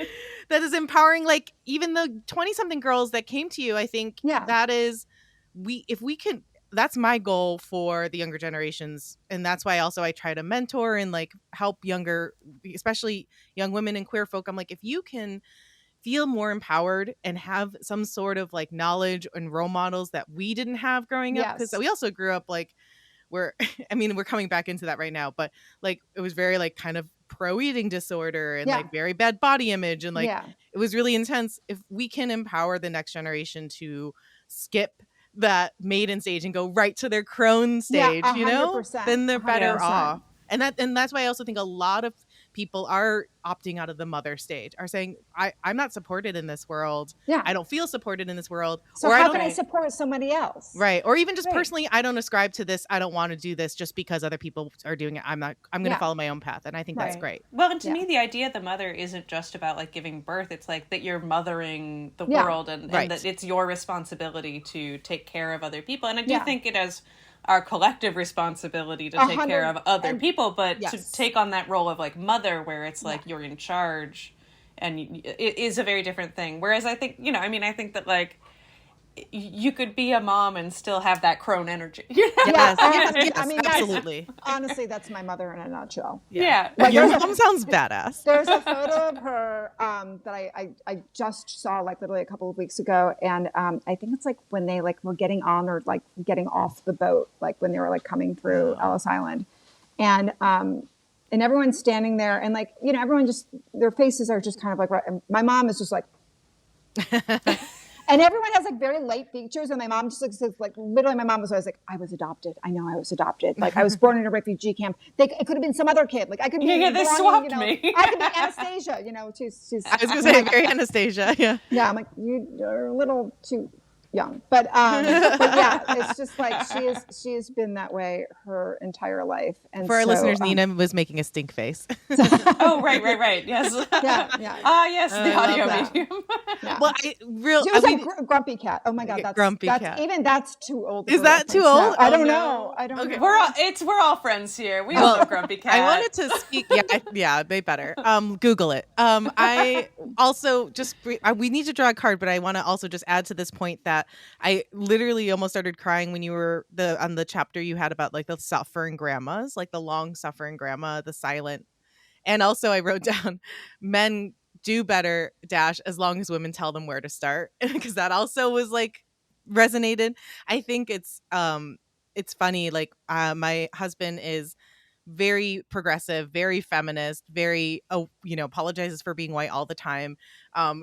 that is empowering, like even the 20-something girls that came to you. I think that is, if we can, that's my goal for the younger generations. And that's why also I try to mentor and like help younger, especially young women and queer folk. I'm like, if you can feel more empowered and have some sort of like knowledge and role models that we didn't have growing up, because we also grew up like, we're coming back into that right now, but like it was very like kind of pro eating disorder and like very bad body image, and like it was really intense. If we can empower the next generation to skip that maiden stage and go right to their crone stage, then they're better 100%. Off. And that's why I also think a lot of people are opting out of the mother stage, are saying, I'm not supported in this world. Yeah. I don't feel supported in this world. So or how can I support somebody else? Right. Or even just Right. personally, I don't ascribe to this. I don't want to do this just because other people are doing it. I'm going to Yeah. follow my own path. And I think that's Right. great. Well, and to Yeah. me, the idea of the mother isn't just about like giving birth. It's like that you're mothering the Yeah. world, and Right. that it's your responsibility to take care of other people. And I do Yeah. think it is our collective responsibility to take care of other people, but Yes. to take on that role of like mother, where it's like you're in charge, and it is a very different thing. Whereas I think, you know, I mean, I think that like you could be a mom and still have that crone energy. You know? Yes, Yes, yes, I mean, absolutely. Honestly, that's my mother in a nutshell. Yeah. Like, Your there's a- mom sounds badass. There's a photo of her that I just saw like literally a couple of weeks ago, and I think it's like when they like were getting on or like getting off the boat, like when they were like coming through Ellis Island, and everyone's standing there, and like, you know, everyone just, their faces are just kind of like, and my mom is just like. And everyone has like very light features, and my mom just looks like literally. My mom was always like, "I was adopted. I know I was adopted. Like I was born in a refugee camp. It could have been some other kid. Like I could be. Yeah, they swapped me. I could be Anastasia. You know, she's. I was going to say very Anastasia. Yeah. Yeah, I'm like, you're a little too young, but yeah, it's just like she has been that way her entire life. And For our so, listeners, Nina was making a stink face. Oh, right. Yes. Yeah. Yes, the audio that. medium. Yeah. Well, She was like grumpy cat. Oh my god, Grumpy cat. Even that's too old. Is for that too reference now. old? I Oh, don't no. know. I don't Okay. know. We're all friends here. We all know Grumpy Cat. I wanted to speak. Yeah, they better. Google it. I also just we need to draw a card, but I want to also just add to this point that I literally almost started crying when you were on the chapter you had about like the suffering grandmas, like the long suffering grandma, the silent. And also I wrote down men do better as long as women tell them where to start, because that also was like resonated. I think it's funny, like my husband is very progressive, very feminist, very apologizes for being white all the time.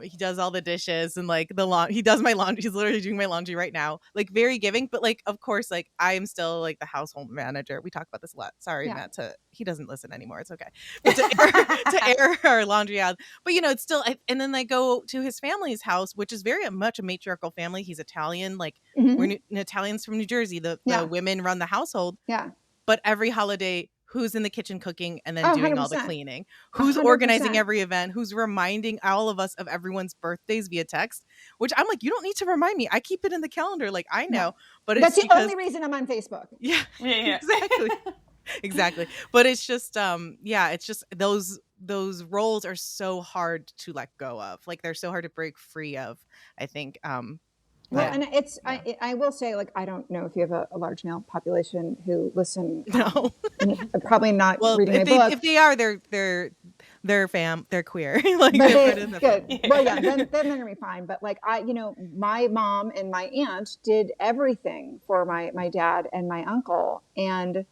He does all the dishes and like he does my laundry. He's literally doing my laundry right now. Like very giving, but like of course, like I am still like the household manager. We talk about this a lot. Sorry, Matt. He doesn't listen anymore. It's okay. But to air our laundry out. But it's still. And then I go to his family's house, which is very much a matriarchal family. He's Italian. Like we're Italians from New Jersey. The women run the household. Yeah. But every holiday, who's in the kitchen cooking and then doing 100%. all the cleaning? Who's 100%. organizing every event? Who's reminding all of us of everyone's birthdays via text? Which I'm like, you don't need to remind me. I keep it in the calendar. Like I know, but that's it's the only reason I'm on Facebook. Yeah. Exactly. Exactly. But it's just, it's just those roles are so hard to let go of. Like they're so hard to break free of, I think. Well, and it's I will say, like, I don't know if you have a large male population who listen. No, probably not reading my book. If they are, they're queer. Like good. Well, yeah, then they're gonna be fine. But like my mom and my aunt did everything for my dad and my uncle, and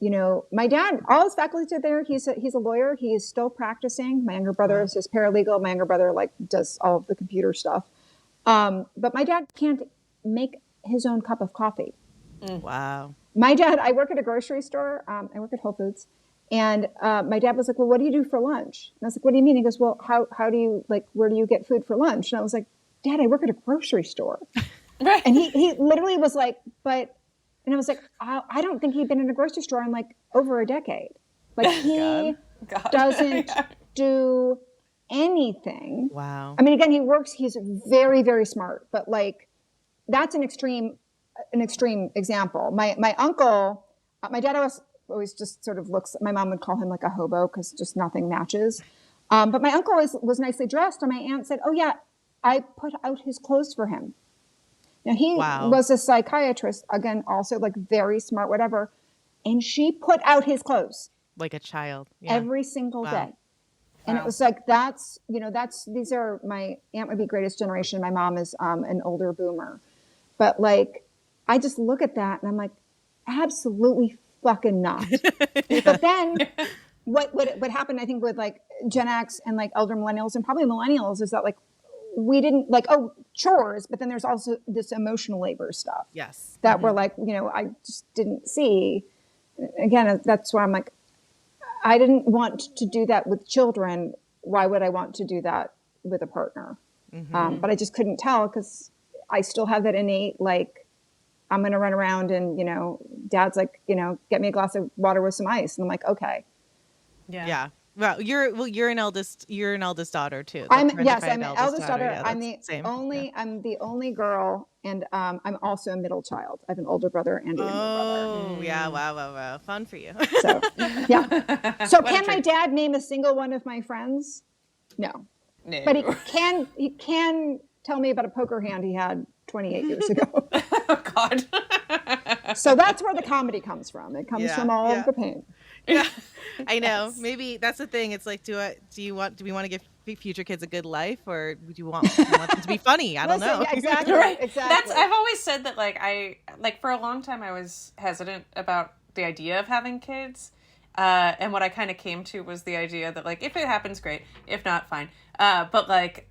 my dad, all his faculties are there. He's a lawyer. He is still practicing. My younger brother is his paralegal. My younger brother like does all of the computer stuff. But my dad can't make his own cup of coffee. Wow. My dad, I work at a grocery store. I work at Whole Foods. And my dad was like, well, what do you do for lunch? And I was like, what do you mean? He goes, well, how do you, like, where do you get food for lunch? And I was like, Dad, I work at a grocery store. Right. And he literally was like, and I was like, I don't think he'd been in a grocery store in like over a decade. Like he doesn't do anything. Wow. I mean, again, he's very, very smart, but like that's an extreme example. My uncle, my dad always just sort of looks, my mom would call him like a hobo because just nothing matches. But my uncle was nicely dressed, and my aunt said, oh yeah, I put out his clothes for him. Now he was a psychiatrist, again, also like very smart, whatever. And she put out his clothes. Like a child. Every single day. And it was like, these are, my aunt would be greatest generation. My mom is an older boomer. But like, I just look at that and I'm like, absolutely fucking not. But then what happened, I think, with like Gen X and like elder millennials and probably millennials is that like, we didn't like, chores, but then there's also this emotional labor stuff. Yes. That we're like, I just didn't see. Again, that's why I'm like, I didn't want to do that with children. Why would I want to do that with a partner? But I just couldn't tell because I still have that innate, like, I'm going to run around and, dad's like, get me a glass of water with some ice. And I'm like, okay. Yeah. Well, you're an eldest daughter too. I'm an eldest daughter. Yeah, I'm the same. only girl, and I'm also a middle child. I have an older brother and a younger brother. Oh, yeah. Wow. Fun for you. So, yeah. So can my dad name a single one of my friends? No. But he can tell me about a poker hand he had 28 years ago. Oh God. So that's where the comedy comes from. It comes from all of the pain. Yeah, I know. Maybe that's the thing. It's like, do we want to give future kids a good life, or do you want them to be funny? I don't know. Yeah, exactly. Right. Exactly. I've always said that, like, for a long time I was hesitant about the idea of having kids. And what I kind of came to was the idea that, like, if it happens, great. If not, fine. But like,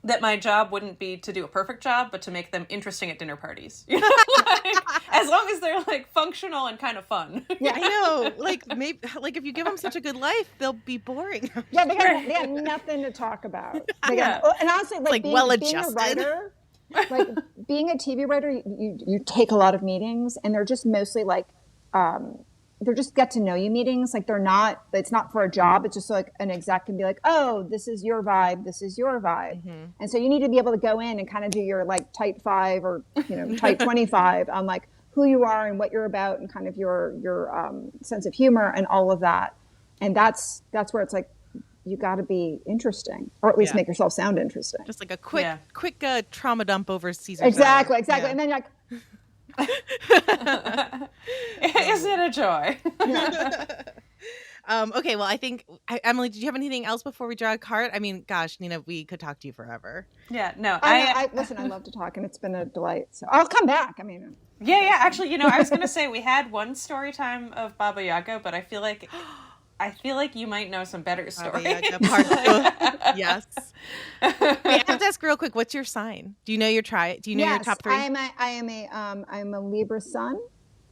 that my job wouldn't be to do a perfect job, but to make them interesting at dinner parties. Like, as long as they're, like, functional and kind of fun. Yeah, I know. Like, maybe, like, if you give them such a good life, they'll be boring. Yeah, they had nothing to talk about. And honestly, like being a writer, like being a TV writer, you take a lot of meetings, and they're just mostly like, they're just get to know you meetings. Like it's not for a job. It's just like an exec can be like, oh, this is your vibe. This is your vibe. And so you need to be able to go in and kind of do your, like, tight 5 or, tight 25 on, like, who you are and what you're about and kind of your sense of humor and all of that. And that's where it's like, you got to be interesting, or at least make yourself sound interesting. Just like a quick trauma dump over Caesar. Exactly. Yeah. And then you're like, Isn't it a joy? Okay, well, I think, Emily, did you have anything else before we draw a card? I mean, gosh, Nina, we could talk to you forever. Yeah, no. Listen, I love to talk, and it's been a delight. So I'll come back. I mean, yeah. Actually, I was going to say we had one story time of Baba Yaga, but I feel like you might know some better stories. Yes. Wait, I have to ask real quick. What's your sign? Do you know your your top 3? I'm a Libra sun.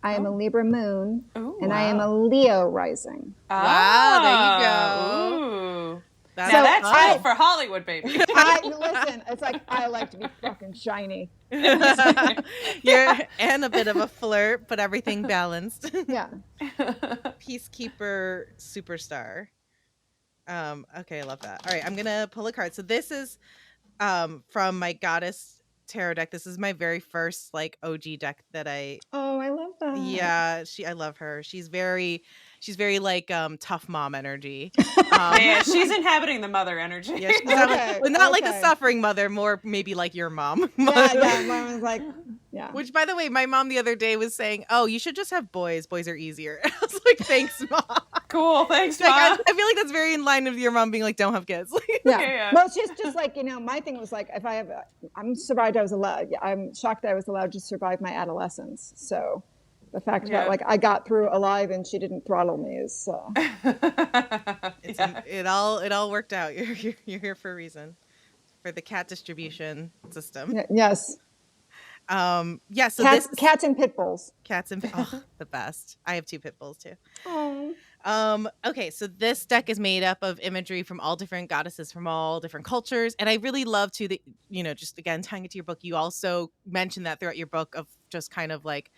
I am a Libra moon, and wow. I am a Leo rising. Wow, there you go. Ooh. That's good for Hollywood, baby. Listen, it's like, I like to be fucking shiny. You're and a bit of a flirt, but everything balanced. Yeah. Peacekeeper superstar. Okay, I love that. All right, I'm gonna pull a card. So this is from my Goddess tarot deck. This is my very first, like, OG deck that I love that. Yeah, I love her. She's very like tough mom energy. Yeah, she's inhabiting the mother energy. Yeah, she's not like a suffering mother, more maybe like your mom. Yeah, mom was like, yeah. Which, by the way, my mom the other day was saying, "Oh, you should just have boys. Boys are easier." I was like, "Thanks, mom." Cool, thanks, Like, mom. I feel like that's very in line with your mom being like, "Don't have kids." Yeah. Well, it's just like, my thing was like, if I'm survived, I'm shocked that I was allowed to survive my adolescence. So the fact that, like, I got through alive and she didn't throttle me is it all worked out. You're here for a reason, for the cat distribution system. Yes. So cats and pit bulls. Cats and the best. I have 2 pit bulls too. Aww. Okay, so this deck is made up of imagery from all different goddesses from all different cultures, and I really love to just again tying it to your book. You also mentioned that throughout your book of just kind of like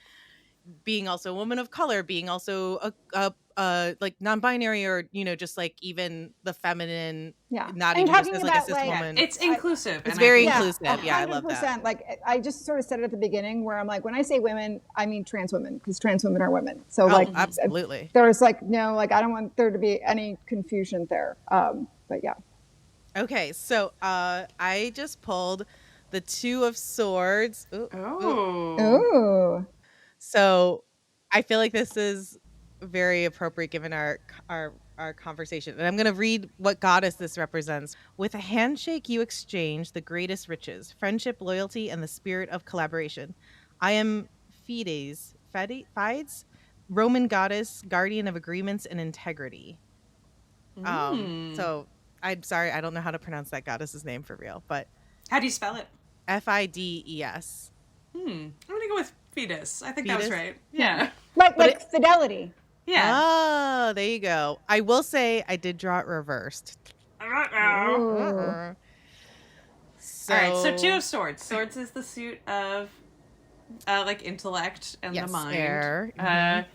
being also a woman of color, being also a like non-binary, or just like even the feminine, not even just as like a cis woman. It's inclusive. It's very inclusive. Yeah, I love that. Like, I just sort of said it at the beginning where I'm like, when I say women, I mean trans women, because trans women are women. So like, absolutely. There's like, no, like, I don't want there to be any confusion there. But yeah. Okay, so I just pulled the 2 of Swords. Ooh. So I feel like this is very appropriate given our conversation. And I'm going to read what goddess this represents. With a handshake, you exchange the greatest riches, friendship, loyalty, and the spirit of collaboration. I am Fides, Roman goddess, guardian of agreements and integrity. So I'm sorry, I don't know how to pronounce that goddess's name for real, but how do you spell it? Fides. I'm gonna go with fetus. I think that was right. Yeah. Like fidelity. Yeah. Oh, there you go. I will say I did draw it reversed. Ooh. So, All right, so Two of Swords. Swords is the suit of like intellect and the yes, mind. air.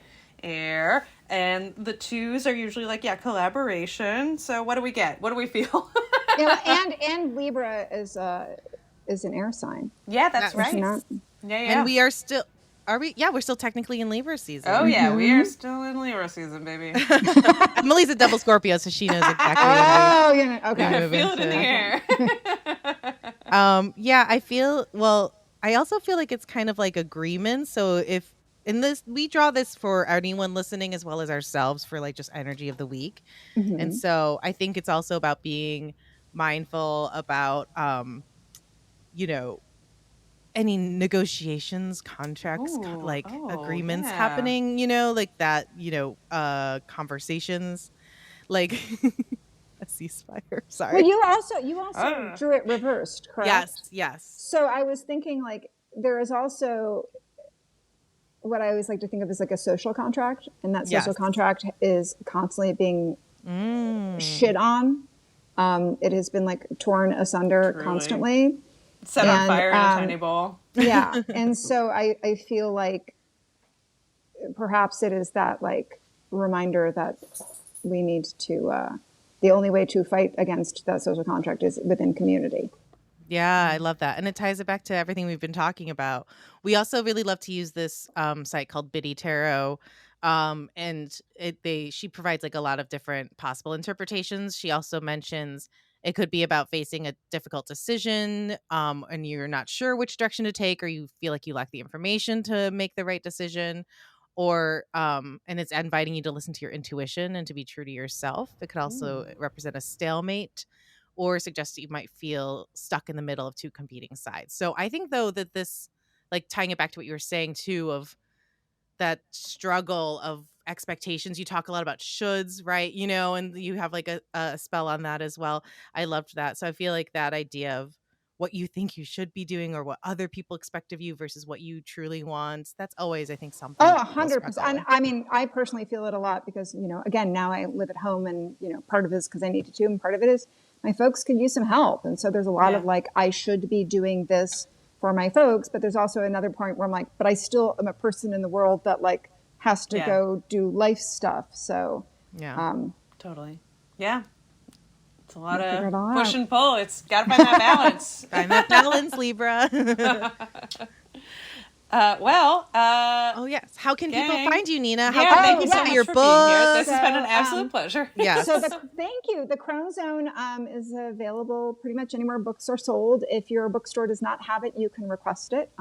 Air. And the twos are usually like, collaboration. So what do we get? What do we feel? And Libra is an air sign. Yeah, that's That's right. not- Yeah. And we are still, are we? Yeah, we're still technically in Libra season. Oh, yeah, we are still in Libra season, baby. Emily's a double Scorpio, so she knows exactly. Oh, yeah. I Okay. can feel it in the air. Yeah, I feel, well, I also feel like it's kind of like agreement. So if in this, we draw this for anyone listening as well as ourselves for like just energy of the week. Mhm. And so I think it's also about being mindful about, any negotiations, contracts, agreements happening, like that, conversations, like a ceasefire. Sorry. Well, you also drew it reversed, correct? Yes. So I was thinking like there is also what I always like to think of as like a social contract, and that social contract is constantly being shit on. It has been like torn asunder constantly. Set on fire in a tiny bowl. Yeah. And so I feel like perhaps it is that like reminder that we need to, the only way to fight against that social contract is within community. Yeah, I love that. And it ties it back to everything we've been talking about. We also really love to use this site called Biddy Tarot. And she provides like a lot of different possible interpretations. She also mentions it could be about facing a difficult decision, and you're not sure which direction to take, or you feel like you lack the information to make the right decision, or and it's inviting you to listen to your intuition and to be true to yourself. It could also represent a stalemate, or suggest that you might feel stuck in the middle of two competing sides. So I think though that this, like tying it back to what you were saying too, of that struggle of expectations. You talk a lot about shoulds, right? And you have like a spell on that as well. I loved that. So I feel like that idea of what you think you should be doing or what other people expect of you versus what you truly want. That's always, I think, something. Oh, 100%. I mean, I personally feel it a lot because, again, now I live at home and, part of it is because I needed to, and part of it is my folks could use some help. And so there's a lot of like, I should be doing this for my folks, but there's also another point where I'm like, but I still am a person in the world that like has to go do life stuff. So Totally. Yeah. It's a lot of push and pull. It's got to find that balance. Find that balance, Libra. Oh yes. How can people find you, Nina? How can thank you so much your for books? being here. This has been an absolute pleasure. Yeah. So thank you. The Crone Zone is available pretty much anywhere books are sold. If your bookstore does not have it, you can request it.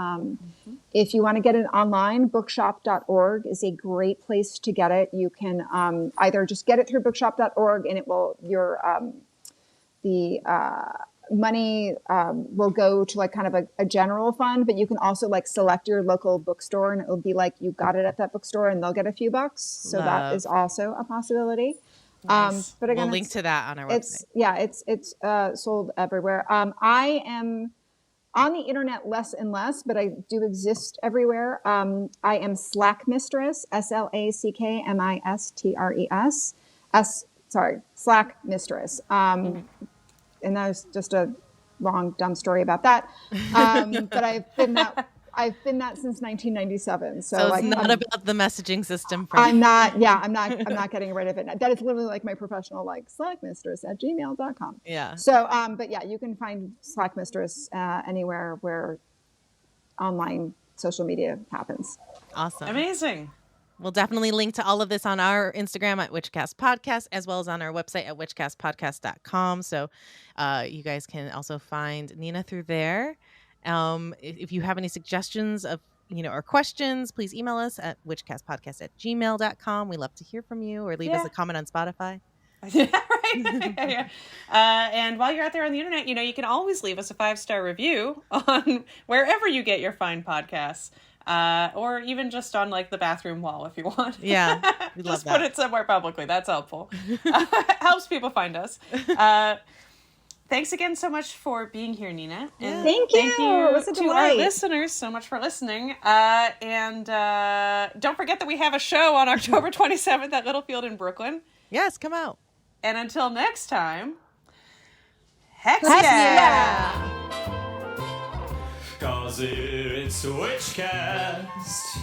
If you want to get it online, bookshop.org is a great place to get it. You can either just get it through bookshop.org and it will money will go to like kind of a general fund, but you can also like select your local bookstore and it'll be like you got it at that bookstore and they'll get a few bucks. So that is also a possibility. Nice. But again, we'll link to that on our website. It's sold everywhere. I am on the internet less and less, but I do exist everywhere. I am Slack Mistress, SLACKMISTRES. Slack Mistress. And that was just a long, dumb story about that. But I've been that since 1997. So it's not about the messaging system. I'm not getting rid of it. That is literally like my professional, like slackmistress@gmail.com. Yeah. So, but yeah, you can find Slack Mistress anywhere where online social media happens. Awesome. Amazing. We'll definitely link to all of this on our Instagram at Witchcast Podcast, as well as on our website at witchcastpodcast.com. So you guys can also find Nina through there. If you have any suggestions of, or questions, please email us at witchcastpodcast@gmail.com. We love to hear from you, or leave us a comment on Spotify. Yeah, right. And while you're out there on the internet, you can always leave us a 5-star review on wherever you get your fine podcasts. Or even just on like the bathroom wall if you want. Yeah. Just put it somewhere publicly. That's helpful. Helps people find us. Thanks again so much for being here, Nina. And Thank you. It was a to our delight. listeners so much for listening. And don't forget that we have a show on October 27th at Littlefield in Brooklyn. Yes, come out. And until next time, heck Heck yeah! yeah. 'Cause it's Witchcast.